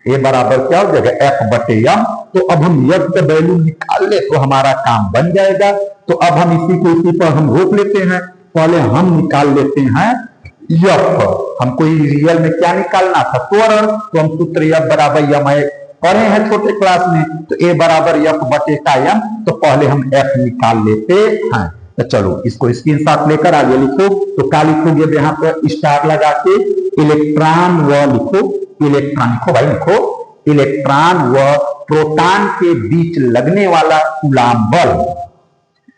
ए बराबर क्या हो जाएगा, F बटे यम। तो अब हम यम का वैल्यू निकाल ले तो हमारा काम बन जाएगा। तो अब हम इसी पर हम रोक लेते हैं, पहले हम निकाल लेते हैं यफ। हमको रियल में क्या निकालना था, त्वरण, तो हम सूत्र यफ बराबर यम पढ़े हैं छोटे क्लास में, तो ए बराबर यफ बटे का यम, तो पहले हम एफ निकाल लेते हैं। तो चलो इसको स्क्रीनशॉट लेकर आगे लिखो, तो क्या लिखोगे, यहाँ पर स्टार लगा के इलेक्ट्रॉन व लिखो, इलेक्ट्रॉन लिखो भाई, लिखो इलेक्ट्रॉन व प्रोटॉन के बीच लगने वाला कूलाम बल,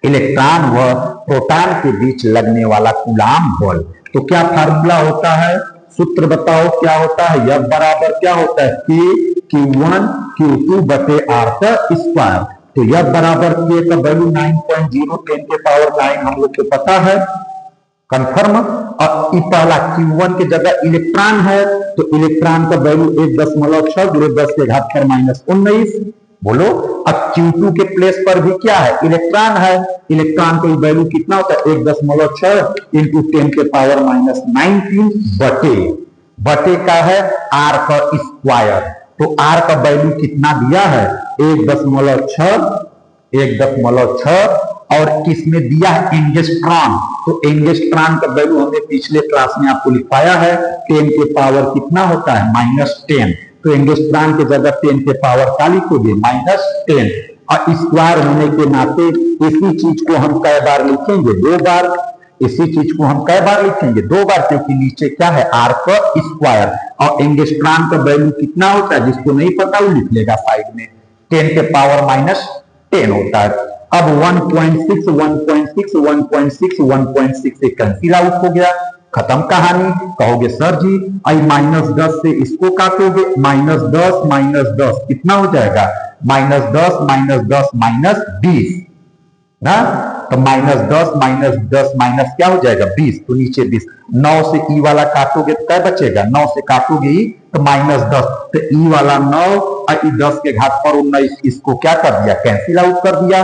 इलेक्ट्रॉन व प्रोटॉन के बीच लगने वाला कूलाम बल। तो क्या फार्मूला होता है, सूत्र बताओ क्या होता है, यफ बराबर क्या होता है, के Q1 Q2 बटे आर का स्क्वायर। तो यफ बराबर के का वैल्यू 9.0 10 के पावर 9 हम लोग को पता है, कंफर्म। और पहला Q1 की जगह इलेक्ट्रॉन है, तो इलेक्ट्रॉन का वैल्यू 1.6 गुणे 10 के घात पर -19, बोलो। अब Q2 के प्लेस पर भी क्या है, इलेक्ट्रॉन है, इलेक्ट्रॉन का वैल्यू कितना होता है, 1.6 इंटू 10 के पावर -19 बटे का है आर का स्क्वायर। तो आर का वैल्यू कितना दिया है, 1.6 और किसमें दिया है, एंगस्ट्रॉन। तो एंगस्ट्रॉन का वैल्यू हमने पिछले क्लास में आपको लिखवाया है, 10 के पावर कितना होता है, -10। तो एंगस्ट्रॉन की जगह 10 के पावर क्या लिखोगे, -10। और स्क्वायर होने के नाते इसी चीज को हम कई बार लिखेंगे, 2 बार। इसी चीज को हम कई बार लिखेंगे, 2 बार, क्योंकि नीचे क्या है, आर का स्क्वायर। और एंगस्ट्रॉन का वैल्यू कितना होता है, जिसको नहीं पता वो लिख लेगा साइड में, 10 के पावर -10 होता है। अब 1.6 1.6 1.6 1.6 से कैंसिल आउट हो गया, खत्म कहानी। कहोगे सर जी आई -10 से इसको काटोगे, -10 कितना हो जाएगा, -10 -20 ना, तो -10 क्या हो जाएगा, 20, तो नीचे 20। 9 से ई वाला काटोगे तो क्या बचेगा, 9 से काटोगे ई तो -10, तो ई वाला 9 और ई 10 के घात पर 19, इसको क्या कर दिया, कैंसिल आउट कर दिया,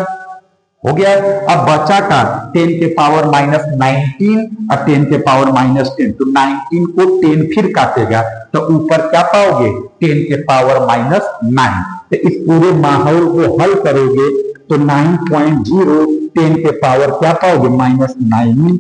हो गया। अब बचा का 10 के पावर -19 और 10 के पावर -10, तो 19 को 10 फिर काटेगा, तो ऊपर क्या पाओगे, 10 के पावर -9। तो इस पूरे माहौल को हल करोगे तो 9.0 10 के पावर क्या पाओगे, -9,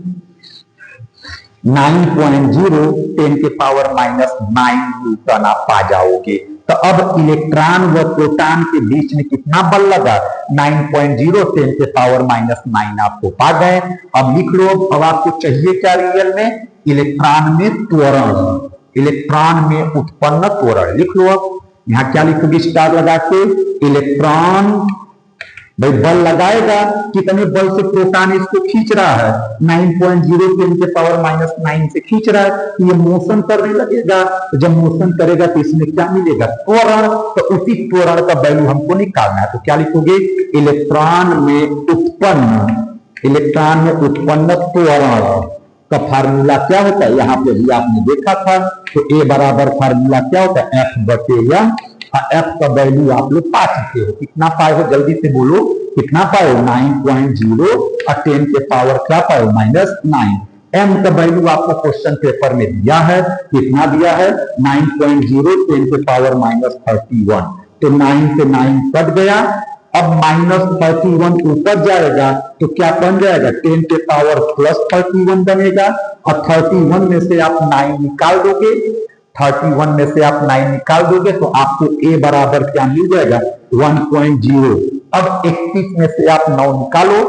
9.0 10 के पावर -9 न्यूटन आप पा जाओगे। तो अब इलेक्ट्रॉन व प्रोटॉन के बीच में कितना बल लगा, 9.0 10 के पावर -9 आपको पा गए। अब लिख लो, अब आपको चाहिए क्या रियल में, इलेक्ट्रॉन में त्वरण, इलेक्ट्रॉन में उत्पन्न त्वरण लिख लो। अब यहां क्या लिखोगे, स्टार लगा के, इलेक्ट्रॉन भाई बल लगाएगा, कितने बल से प्रोटॉन इसको खींच रहा है, 9.0 10 के पावर -9 से खींच रहा है, तो ये मोशन करने लगेगा। तो जब मोशन करेगा तो इसमें क्या मिलेगा, त्वरण। तो उसी त्वरण का वैल्यू हमको निकालना है, तो क्या लिखोगे, इलेक्ट्रॉन में उत्पन्न त्वरण का फार्मूला क्या होता है, यहाँ पे भी आपने देखा था। तो ए बराबर फार्मूला क्या होता है, एफ बटे यम। एफ का वैल्यू आप लोग पा चुके हो, कितना पाए हो, जल्दी से बोलो, कितना पाए हो, 9.0 और 10 के पावर क्या पाए हो, -9। एम का वैल्यू आपको क्वेश्चन पेपर में दिया है, कितना दिया है, 9.0 10 के पावर -31। तो 9 से 9 कट गया, अब -31 ऊपर जाएगा तो क्या बन जाएगा, 10 के पावर +31 बनेगा। और 31 में से आप 9 निकाल दोगे, 31 में से आप 9 निकाल दोगे तो आपको a बराबर क्या मिल जाएगा, 1.0। अब 31 में से आप 9 निकालो,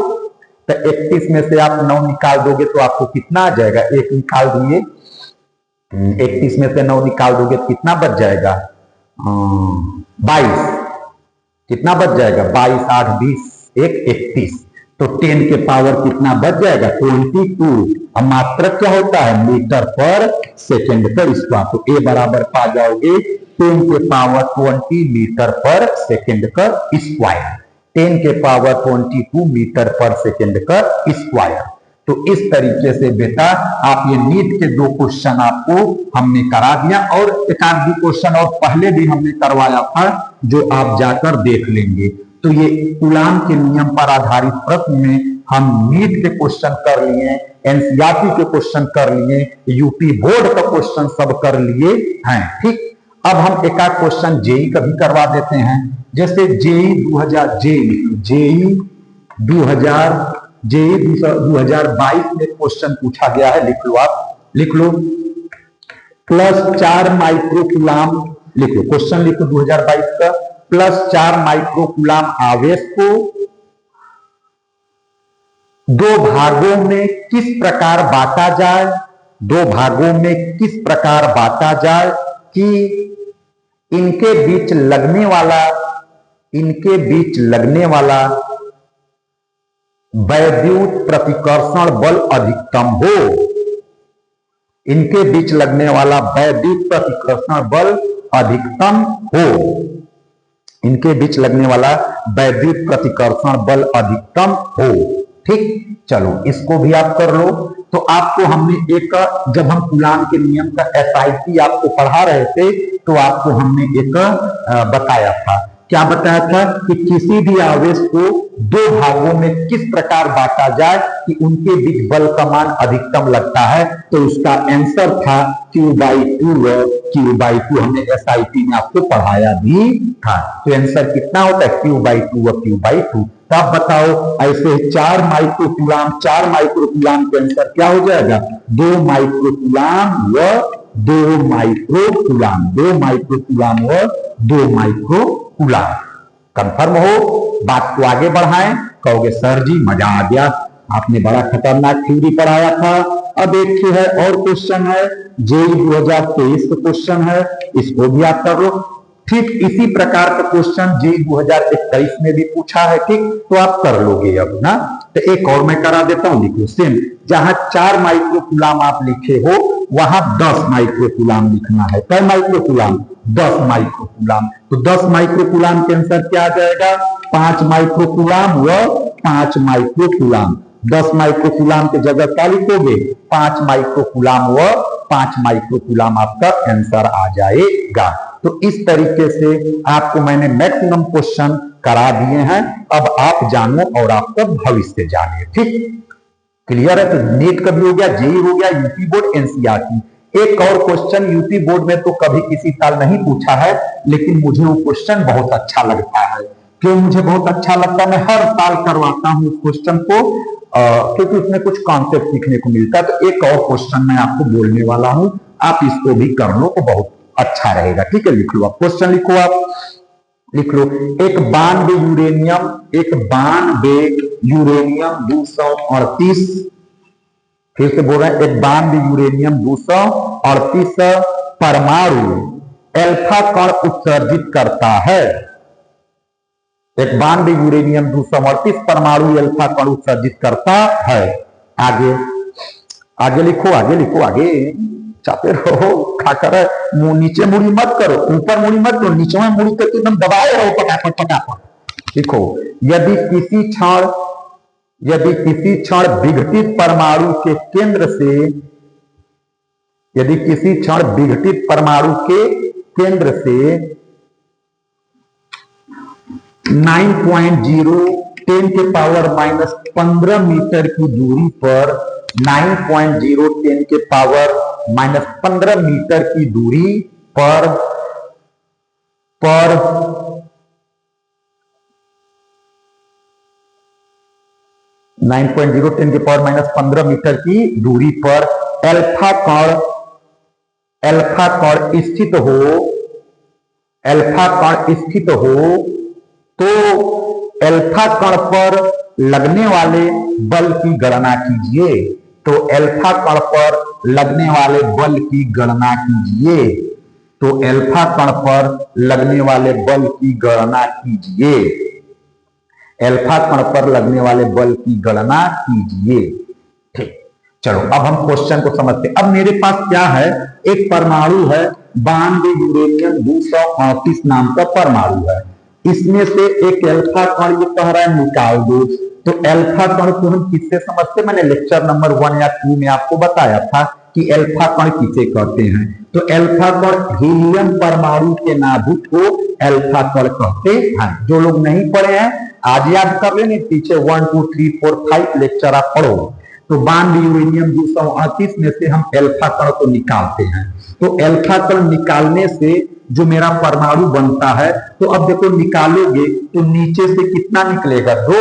तो 31 में से आप 9 निकाल दोगे तो आपको कितना आ जाएगा, एक निकाल दिए, 31 में से 9 निकाल दोगे तो कितना बच जाएगा, 22। कितना बच जाएगा, 22 8 20 1 31। तो 10 के पावर कितना बच जाएगा, 22। अब मात्रक क्या होता है, मीटर पर सेकेंड पर स्क्वायर। तो ए बराबर पा जाओगे 10 के पावर 20 मीटर पर सेकेंड का स्क्वायर, 10 के पावर 22 मीटर पर सेकेंड का स्क्वायर। तो इस तरीके से बेटा आप ये नीट के 2 क्वेश्चन आपको हमने करा दिया, और एक आध भी क्वेश्चन और पहले भी हमने करवाया था जो आप जाकर देख लेंगे। तो ये कूलाम के नियम पर आधारित प्रश्न में हम नीट के क्वेश्चन कर लिए, एनसीईआरटी के क्वेश्चन कर लिए, यूपी बोर्ड का क्वेश्चन सब कर लिए हैं। ठीक, अब हम एक आध क्वेश्चन जेई का भी करवा देते हैं। जैसे जेई 2022 में क्वेश्चन पूछा गया है, लिख लो, आप लिख लो, +4 माइक्रोकूलाम, लिख लो क्वेश्चन, लिखो 2022 का, +4 माइक्रोकूलाम आवेश को 2 भागों में किस प्रकार बांटा जाए, 2 भागों में किस प्रकार बांटा जाए कि इनके बीच लगने वाला वैद्युत प्रतिकर्षण बल अधिकतम हो, इनके बीच लगने वाला वैद्युत प्रतिकर्षण बल अधिकतम हो, इनके बीच लगने वाला वैद्युत प्रतिकर्षण बल अधिकतम हो। ठीक, चलो इसको भी आप कर लो। तो आपको हमने एक, जब हम कूलाम के नियम का SIP आपको पढ़ा रहे थे तो आपको हमने एक बताया था, क्या बताया था कि किसी भी आवेश को 2 भागों में किस प्रकार बांटा जाए कि उनके बीच बल का मान अधिकतम लगता है। तो उसका आंसर था Q/2। Q/2 हमने SIP में आपको पढ़ाया भी था। तो आंसर कितना होता है, Q/2 और Q/2। तो आप बताओ, ऐसे 4 माइक्रोकूलाम के आंसर क्या हो जाएगा, 2 माइक्रोकूलाम व 2 माइक्रोकूलाम, 2 माइक्रोकूलाम व 2 माइक्रोकूलाम। कंफर्म हो, बात को आगे बढ़ाएं। कहोगे सर जी मजा आ गया, आपने बड़ा खतरनाक थ्योरी पढ़ाया था। अब एक है और क्वेश्चन है, जेईई 2023 का क्वेश्चन है, इसको भी आप कर लो। ठीक इसी प्रकार का क्वेश्चन जेईई 2021 में भी पूछा है। ठीक, तो आप कर लोगे अब ना। तो एक और मैं करा देता हूं, लिखो सेम, जहां 4 माइक्रोकूलाम आप लिखे हो वहां 10 माइक्रोकूलाम लिखना है। क्या माइक्रोकूलाम, 10 माइक्रोकूलाम। तो 10 माइक्रोकूलाम के आंसर क्या आ जाएगा, 5 माइक्रोकूलाम व 5 माइक्रोकूलाम। 10 माइक्रोकूलाम के जगह क्या लिखोगे, 5 माइक्रोकूलाम व 5 माइक्रोकूलाम आपका आंसर आ जाएगा। तो इस तरीके से आपको मैंने मैक्सिमम क्वेश्चन करा दिए हैं। अब आप जानो और आपका भविष्य जानिए। ठीक, क्लियर है। तो नीट का भी हो गया, जेईई हो गया, यूपी बोर्ड, एनसीईआरटी। एक और क्वेश्चन यूपी बोर्ड में तो कभी किसी साल नहीं पूछा है, लेकिन मुझे वो क्वेश्चन बहुत अच्छा लगता है। क्यों मुझे बहुत अच्छा लगता है, मैं हर साल करवाता हूं उस क्वेश्चन को, क्योंकि उसमें कुछ कॉन्सेप्ट सीखने को मिलता है। तो एक और क्वेश्चन मैं आपको बोलने वाला हूं, आप इसको भी कर लो तो बहुत अच्छा रहेगा। ठीक है, लिख लो आप क्वेश्चन, लिखो आप, लिख लो। एक 92 यूरेनियम 238, फिर से बोल रहे हैं, एक 92 यूरेनियम 238 परमाणु अल्फा कण उत्सर्जित करता है। एक 92 यूरेनियम 238 परमाणु अल्फा कण उत्सर्जित करता है। आगे आगे लिखो, आगे लिखो, आगे चाहते रहो, खाकर मुंह नीचे मुड़ी मत करो, ऊपर मुड़ी मत करो, नीचे में मुड़ी करके एकदम दबाए रहो फटाफट फटाफट। लिखो, यदि किसी क्षण विघटित परमाणु के केंद्र से, यदि किसी क्षण विघटित परमाणु के केंद्र से 9.0 10 के पावर -15 मीटर की दूरी पर, 9.0 10 के पावर -15 मीटर की दूरी पर 9.0 10 की पावर माइनस 15 मीटर की दूरी पर अल्फा कण स्थित हो, अल्फा कण स्थित हो तो अल्फा कण पर लगने वाले बल की गणना कीजिए। तो अल्फा कण पर लगने वाले बल की गणना कीजिए। तो अल्फा कण पर लगने वाले बल की गणना कीजिए। अल्फा कण पर लगने वाले बल की गणना कीजिए। ठीक, चलो अब हम क्वेश्चन को समझते हैं। अब मेरे पास क्या है, एक परमाणु है 92 यूरेनियम 238 नाम का परमाणु है। इसमें से एक अल्फा कण ये कह रहा है निकाल दो। तो अल्फा कण को हम किससे समझते, मैंने लेक्चर नंबर 1 या 2 में आपको बताया था कि अल्फा कण किसे कहते हैं। तो अल्फा कण हीलियम परमाणु के नाभिक को अल्फा कण कहते हैं। जो लोग नहीं पढ़े हैं आज याद कर लेने, पीछे 1 2 3 4 5 लेक्चर आप पढ़ो। तो 92 यूरेनियम 238 में से हम अल्फा कण को निकालते हैं। तो अल्फा कण निकालने से जो मेरा परमाणु बनता है, तो अब देखो निकालोगे तो नीचे से कितना निकलेगा 2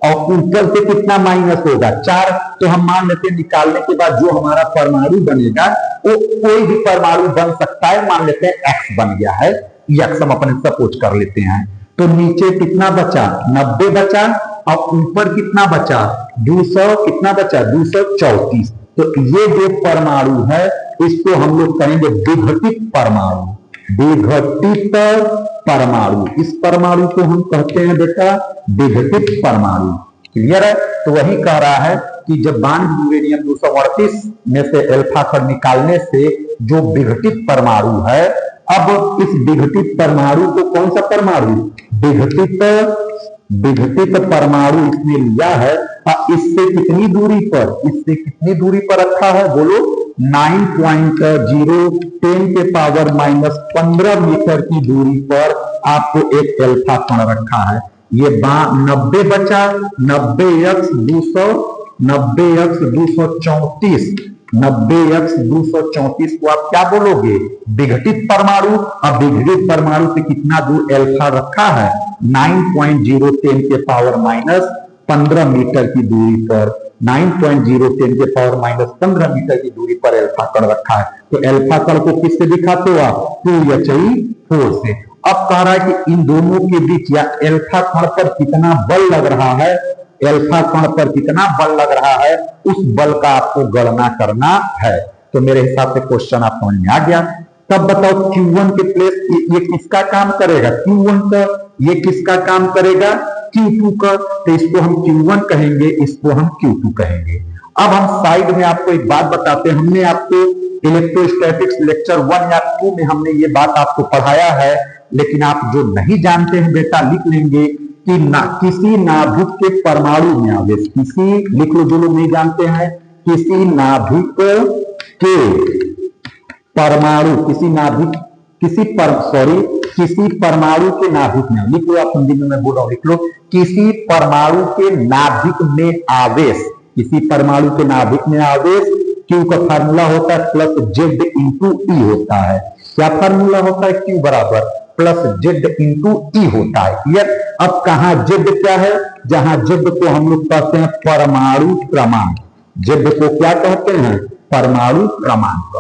और ऊपर से कितना माइनस होगा 4। तो हम मान लेते हैं निकालने के बाद जो हमारा परमाणु बनेगा वो कोई भी परमाणु बन सकता है। मान लेते हैं एक्स बन गया है, एक्स हम अपने सपोज कर लेते हैं। तो नीचे कितना बचा 90 बचा और ऊपर कितना बचा 200, कितना बचा 234। तो ये जो परमाणु है इसको हम लोग कहेंगे विघटित परमाणु, विघटित परमाणु। इस परमाणु को हम कहते हैं बेटा विघटित परमाणु। क्लियर है? तो वही कह रहा है कि जब 92 यूरेनियम 238 में से अल्फा कण निकालने से जो विघटित परमाणु है, अब इस विघटित परमाणु को कौन सा परमाणु, विघटित परमाणु इसने लिया है। इससे कितनी दूरी पर, इससे कितनी दूरी पर रखा है बोलो, 9.0 10 के पावर माइनस 15 मीटर की दूरी पर आपको एक अल्फा कण रखा है। ये 90 बचा, 90x 200, 90x 234, 90x 234 को आप क्या बोलोगे, विघटित परमाणु। अब विघटित परमाणु से कितना दूर अल्फा रखा है, 9.0 10 के पावर माइनस 15 मीटर की दूरी पर, 9.0 10 के पावर माइनस 15 मीटर की दूरी पर अल्फा कण रखा है। तो अल्फा कण को किससे दिखाते हो आप, 2He4 से। अब कह रहा है कि इन दोनों के बीच या अल्फा कण पर कितना बल लग रहा है, अल्फा कण पर कितना बल लग रहा है, उस बल का आपको गणना करना है। तो मेरे हिसाब से क्वेश्चन आप समझ में आ गया। तब बताओ Q1 के प्लेस ये किसका काम करेगा, Q1 का। ये किसका काम करेगा, Q2 का। तो इसको हम Q1 कहेंगे, इसको हम Q2 कहेंगे। अब हम साइड में आपको एक बात बताते हैं। हमने आपको इलेक्ट्रोस्टैटिक्स लेक्चर 1 या 2 में हमने ये बात आपको पढ़ाया है, लेकिन आप जो नहीं जानते हैं बेटा लिख लेंगे कि किसी नाभिक के परमाणु में आवेश, किसी लिख लो जो लोग नहीं जानते हैं, किसी नाभिक के परमाणु, किसी परमाणु के नाभिक में, लिख लो आप हिंदी में मैं बोल रहा हूं, लिख लो किसी परमाणु के नाभिक में आवेश, किसी परमाणु के नाभिक में आवेश। Q का फार्मूला होता है प्लस Z इंटू E होता है। क्या फार्मूला होता है, Q बराबर प्लस Z इंटू E होता है। क्लियर? अब कहा Z क्या है, जहां Z को हम लोग कहते हैं परमाणु क्रमांक, Z को क्या कहते हैं, परमाणु क्रमांक।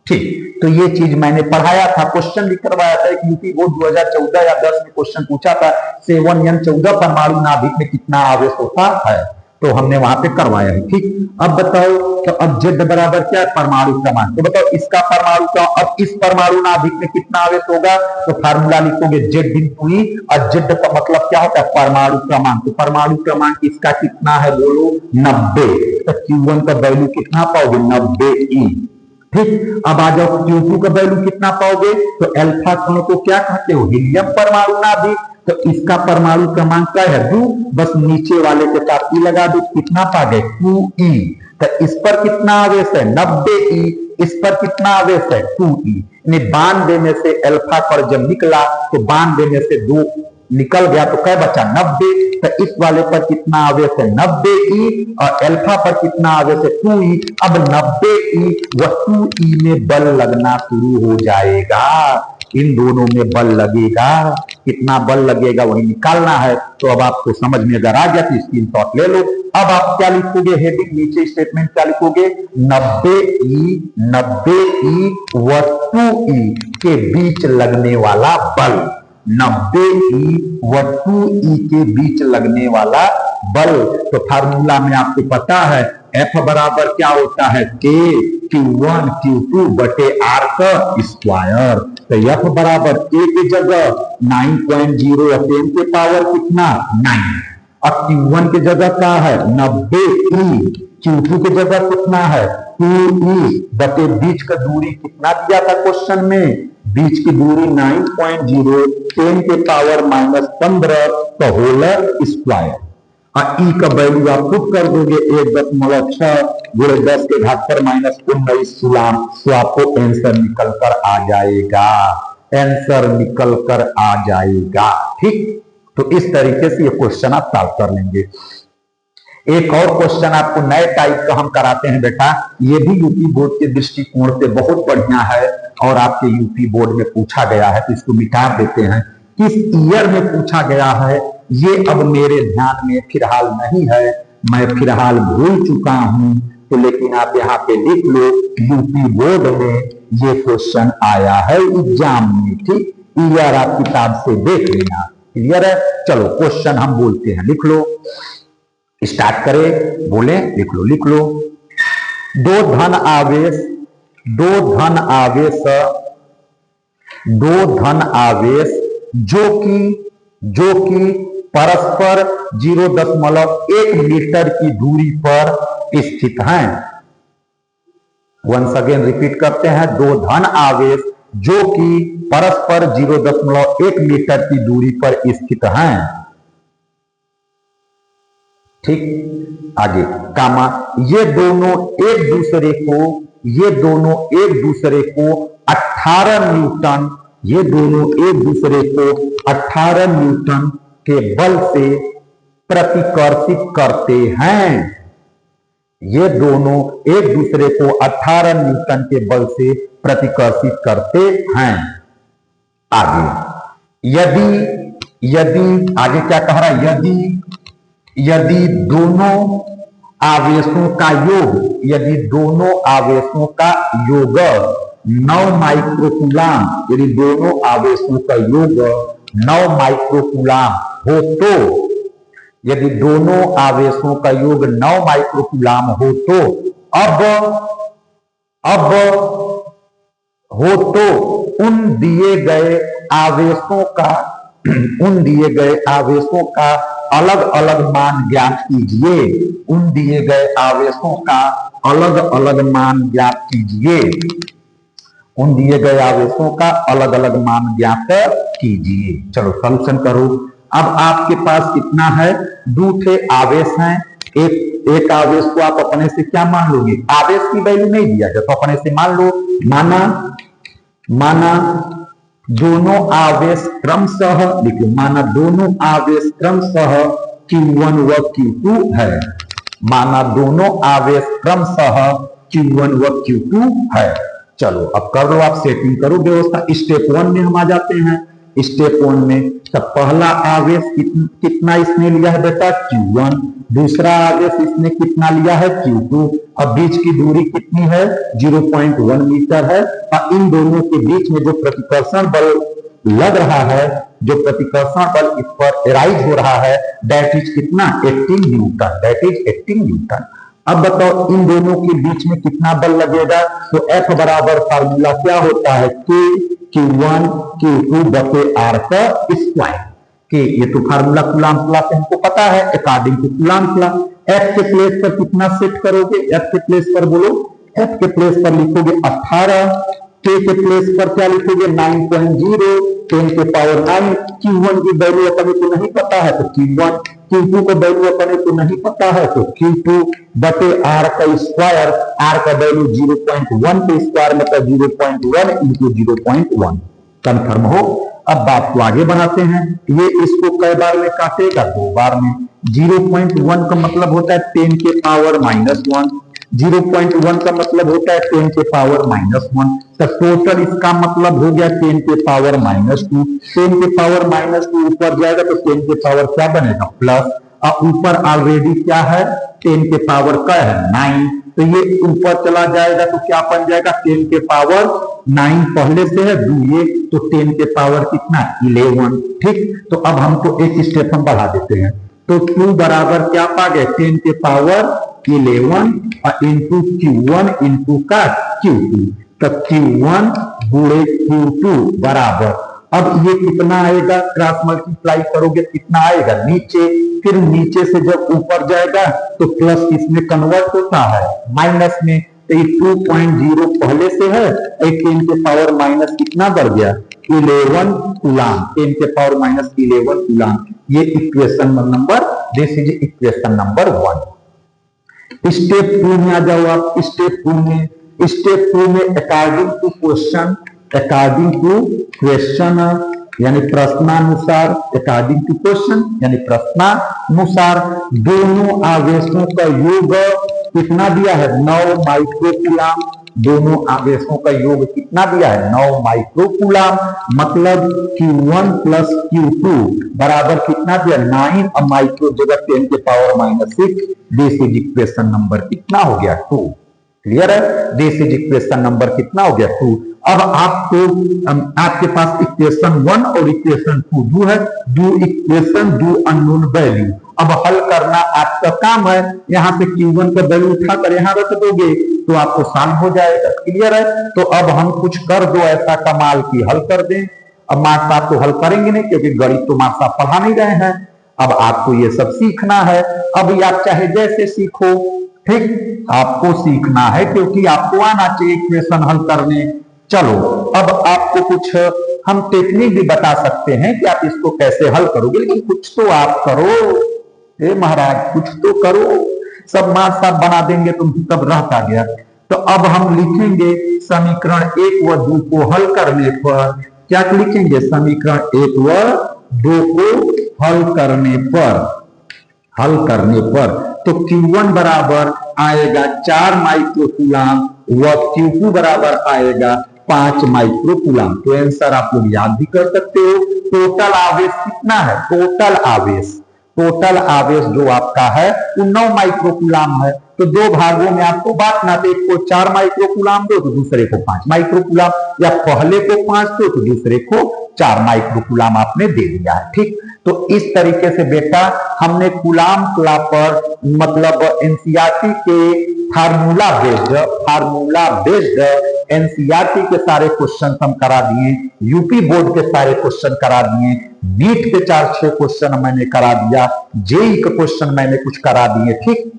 ठीक, तो ये चीज मैंने पढ़ाया था, क्वेश्चन भी करवाया था। एक यूपी बोर्ड 2014 या 10 में क्वेश्चन पूछा था, 7N14 परमाणु नाभिक में कितना आवेश होता है, तो हमने वहां पे करवाया है। ठीक, अब बताओ, तो अब Z बराबर क्या है, परमाणु क्रमांक। तो बताओ इसका परमाणु का, अब इस परमाणु नाभिक में कितना आवेश होगा, तो फार्मूला लिखोगे Z इंटू E, और Z का मतलब क्या होता है, परमाणु क्रमांक। तो परमाणु क्रमांक इसका कितना है बोलो, 90। तो Q1 का वैल्यू कितना पाओगे, 90E। ठीक, अब आ जाओ Q2 का वैल्यू कितना पाओगे, तो अल्फा कण को क्या कहते हो, हीलियम परमाणु नाभिक। तो इसका परमाणु क्रमांक क्या है, 2। बस नीचे वाले के साथ ई लगा दो, कितना पा गए, 2E। तो इस पर कितना आवेश है, 90E। इस पर कितना आवेश है, 2E। 92 में से अल्फा कण जब निकला तो 92 में से 2 निकल गया, तो क्या बचा, 90। तो इस वाले पर कितना आवेश है, 90E, और अल्फा पर कितना आवेश है, 2E। अब 90E व 2E में बल लगना शुरू हो जाएगा, इन दोनों में बल लगेगा। कितना बल लगेगा वही निकालना है। तो अब आपको समझ में अगर आ गया तो स्क्रीनशॉट ले लो। अब आप क्या लिखोगे हेडिंग, नीचे स्टेटमेंट क्या लिखोगे, 90E व 2E के बीच लगने वाला बल, 90E व 2E के बीच लगने वाला बल। तो फार्मूला में आपको पता है F बराबर क्या होता है, K Q1 Q2 बटे R का स्क्वायर। तो F बराबर A की जगह 9.0 10 के पावर कितना 9, अब Q1 की जगह क्या है 90E, Q2 की जगह कितना है 2E बटे बीच का दूरी कितना दिया था क्वेश्चन में, बीच की दूरी 9.0 10 के पावर -15 तो होल स्क्वायर। ई का वैल्यू आप खुद कर दोगे 1.6 गुणे 10 के घात पर -19 कूलम, तो आपको आंसर निकल कर आ जाएगा, आंसर निकल कर आ जाएगा। ठीक, तो इस तरीके से ये क्वेश्चन आप सॉल्व कर लेंगे। एक और क्वेश्चन आपको नए टाइप का हम कराते हैं बेटा, ये भी यूपी बोर्ड के दृष्टिकोण से बहुत बढ़िया है और आपके यूपी बोर्ड में पूछा गया है, तो इसको मिटा देते हैं। किस ईयर में पूछा गया है ये अब मेरे ध्यान में फिलहाल नहीं है, मैं फिलहाल भूल चुका हूं, तो लेकिन आप यहाँ पे लिख लो यूपी बोर्ड में ये क्वेश्चन आया है एग्जाम में। ठीक, ईयर आप किताब से देख लेना, क्लियर है। चलो क्वेश्चन हम बोलते हैं, लिख लो, स्टार्ट करें, बोले लिख लो, लिख लो। दो धन आवेश जो कि परस्पर 0.1 मीटर की दूरी पर स्थित हैं। वंस अगेन रिपीट करते हैं, दो धन आवेश जो कि परस्पर 0.1 मीटर की दूरी पर स्थित हैं। ठीक, आगे कामा ये दोनों एक दूसरे को 18 न्यूटन, ये दोनों एक दूसरे को 18 न्यूटन के बल से प्रतिकर्षित करते हैं। ये दोनों एक दूसरे को 18 न्यूटन के बल से प्रतिकर्षित करते हैं। आगे यदि आगे क्या कह रहा है, यदि दोनों आवेशों का योग 9 माइक्रोकूलम, यदि दोनों आवेशों का योग 9 माइक्रोकूलम हो तो, यदि दोनों आवेशों का योग 9 माइक्रोकूलम हो तो उन दिए गए आवेशों का अलग अलग मान ज्ञात कीजिए। उन दिए गए आवेशों का अलग अलग मान ज्ञात कीजिए। उन दिए गए आवेशों का अलग अलग मान ज्ञात कीजिए। चलो सॉल्यूशन करो। अब आपके पास कितना है, दो ठे आवेश हैं। एक आवेश को आप अपने से क्या मान लोगे, आवेश की वैल्यू नहीं दिया जाए तो अपने से मान लो, माना दोनों आवेश क्रमशः, देखिए माना दोनों आवेश क्रमशः Q1 व Q2 है। माना दोनों आवेश क्रमशः Q1 व Q2 है। चलो अब कर लो, आप सेटिंग करो व्यवस्था। स्टेप 1 में हम आ जाते हैं। स्टेप 1 में तब पहला आवेश कितना इसने लिया है बेटा Q1, दूसरा आवेश इसने कितना लिया है Q2। अब बीच की दूरी कितनी है 0.1 मीटर है। और इन दोनों के बीच में जो प्रतिकर्षण बल लग रहा है, जो प्रतिकर्षण बल इस पर एराइज हो रहा है, दैट इज कितना 18 न्यूटन, दैट इज 18 न्यूटन। अब बताओ इन दोनों के बीच में कितना बल लगेगा, तो F बराबर फार्मूला क्या होता है K Q1 Q2 बटे R का स्क्वायर। के ये तो फार्मूला कूलम्ब लॉ से हमको पता है, according to Coulomb law. F के प्लेस पर कितना सेट करोगे, F के प्लेस पर बोलो, F के प्लेस पर लिखोगे 18, K के प्लेस पर क्या लिखोगे 9.0 10 के पावर 9। Q1 की वैल्यू अपने को नहीं पता है तो Q1, Q2 का वैल्यू अपने को नहीं पता है तो Q2 बटे R का स्क्वायर। R का वैल्यू 0.1 के स्क्वायर मतलब 0.1 इंटू 0.1। कन्फर्म हो। अब बात को आगे बनाते हैं। ये इसको कई बार में काटेगा, 2 बार में। 0.1 का मतलब होता है 10 के पावर -1, 0.1 का मतलब होता है 10 के पावर -1। तो टोटल इसका मतलब हो गया 10 के पावर -2। 10 के पावर -2 ऊपर जाएगा तो 10 के पावर क्या बनेगा प्लस, और ऊपर ऑलरेडी क्या है 10 के पावर का है 9, तो ये ऊपर चला जाएगा तो क्या बन जाएगा 10 के पावर 9 पहले से है 2 ये, तो 10 के पावर कितना 11। ठीक, तो अब हमको एक स्टेप हम बढ़ा देते हैं, तो Q बराबर क्या पा गए 10 के पावर 11 और इंटू Q1 इंटू का Q2, तो Q1 गुणे Q2 बराबर, अब ये कितना आएगा क्रॉस मल्टीप्लाई करोगे कितना आएगा नीचे, फिर नीचे से जब ऊपर जाएगा तो प्लस इसमें कन्वर्ट होता है माइनस में, तो ये 2.0 पहले से है, 10 के पावर माइनस कितना बढ़ गया 11 कूलाम, 10 के पावर माइनस 11 कूलाम। ये equation number, this is equation number 1। Step 2 में आ जाओ आप। स्टेप 2 में अकॉर्डिंग टू क्वेश्चन यानी प्रश्नानुसार, अकॉर्डिंग टू क्वेश्चन यानी प्रश्नानुसार दोनों आवेशों का योग कितना दिया है 9 माइक्रोकूलाम, दोनों आवेशों का योग कितना दिया है 9 माइक्रोकूलाम, मतलब Q1 प्लस Q2 बराबर कितना दिया 9 और माइक्रो जगह 10 के power minus 6, this is equation number कितना हो गया 2। क्लियर है, दिस इज इक्वेशन नंबर कितना हो गया 2। अब आपको आपके पास इक्वेशन 1 और इक्वेशन 2 है, दो इक्वेशन दो अननोन वैल्यू, अब हल करना आपका काम है। यहाँ से Q1 का वैल्यू उठाकर यहाँ रख दोगे तो आपको सॉल्व हो जाएगा। क्लियर है, तो अब हम कुछ कर दो ऐसा कमाल की हल कर दें। अब मार्क्स साहब तो हल करेंगे नहीं क्योंकि गणित तो मार्क्स साहब पढ़ा नहीं रहे हैं, अब आपको ये सब सीखना है। अब आप चाहे जैसे सीखो, ठीक, आपको सीखना है क्योंकि आपको आना चाहिए इक्वेशन हल करने। चलो अब आपको कुछ हम टेक्निक भी बता सकते हैं कि आप इसको कैसे हल करोगे, लेकिन कुछ तो आप करो। ए महाराज कुछ तो करो, सब मार्क्स साहब बना देंगे तुम तब रहता गया। तो अब हम लिखेंगे समीकरण 1 व 2 को हल करने पर, क्या लिखेंगे समीकरण 1 व 2 को हल करने पर तो Q1 बराबर आएगा 4 माइक्रोकूलाम व Q2 बराबर आएगा 5 माइक्रोकूलाम। तो आंसर आप लोग याद भी कर सकते हो। टोटल आवेश कितना है, टोटल आवेश जो आपका है वो 9 माइक्रोकूलाम है। तो दो भागों में आपको बांटना, तो एक को 4 माइक्रोकूलाम दो तो दूसरे को 5 माइक्रोकूलाम, या पहले को 5 दो तो दूसरे को 4 माइक्रोकूलाम आपने दे दिया है। ठीक, तो इस तरीके से बेटा हमने कूलाम लॉ पर मतलब एनसीईआरटी के फार्मूला बेस्ड एनसीईआरटी के सारे क्वेश्चन हम करा दिए, यूपी बोर्ड के सारे क्वेश्चन करा दिए, नीट के 4-6 क्वेश्चन मैंने करा दिया, जेई के क्वेश्चन मैंने कुछ करा दिए। ठीक,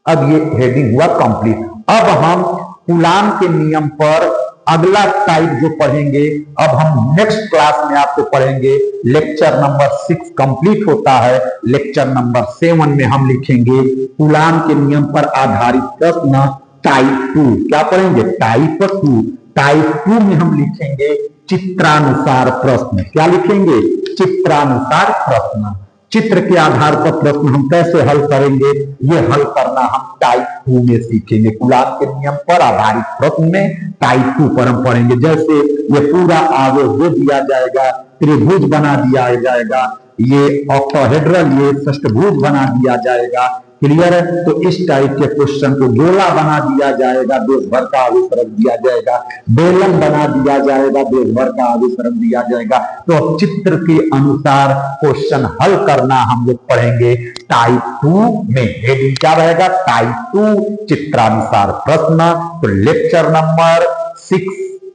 अब ये हेडिंग हुआ कंप्लीट। अब हम कूलाम के नियम पर अगला टाइप जो पढ़ेंगे, अब हम नेक्स्ट क्लास में आपको पढ़ेंगे। लेक्चर नंबर 6 कंप्लीट होता है, लेक्चर नंबर 7 में हम लिखेंगे कूलाम के नियम पर आधारित प्रश्न टाइप 2। क्या पढ़ेंगे टाइप 2। टाइप 2 में हम लिखेंगे चित्रानुसार प्रश्न। क्या लिखेंगे चित्रानुसार प्रश्न। चित्र के आधार पर प्रश्न हम कैसे हल करेंगे, ये हल करना हम टाइप 2 में सीखेंगे। कूलाम के नियम पर आधारित प्रश्न में टाइप 2 पर हम पढ़ेंगे। जैसे ये पूरा आवेश जो दिया जाएगा, त्रिभुज बना दिया जाएगा, ये ऑक्टाहेड्रल ये षष्ठभुज बना दिया जाएगा। क्लियर है, तो इस टाइप के क्वेश्चन को गोला बना दिया जाएगा, देश भर का आवेश रख दिया जाएगा, बेलन बना दिया जाएगा, देश भर का आवेश रख दिया जाएगा। तो अब चित्र के अनुसार क्वेश्चन हल करना हम लोग पढ़ेंगे टाइप 2 में। हेडिंग क्या रहेगा टाइप 2 चित्रानुसार प्रश्न। तो लेक्चर नंबर 6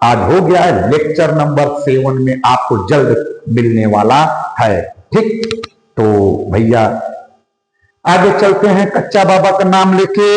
आज हो गया है, लेक्चर नंबर 7 में आपको जल्द मिलने वाला है। ठीक, तो भैया आगे चलते हैं कच्चा बाबा का नाम लेके।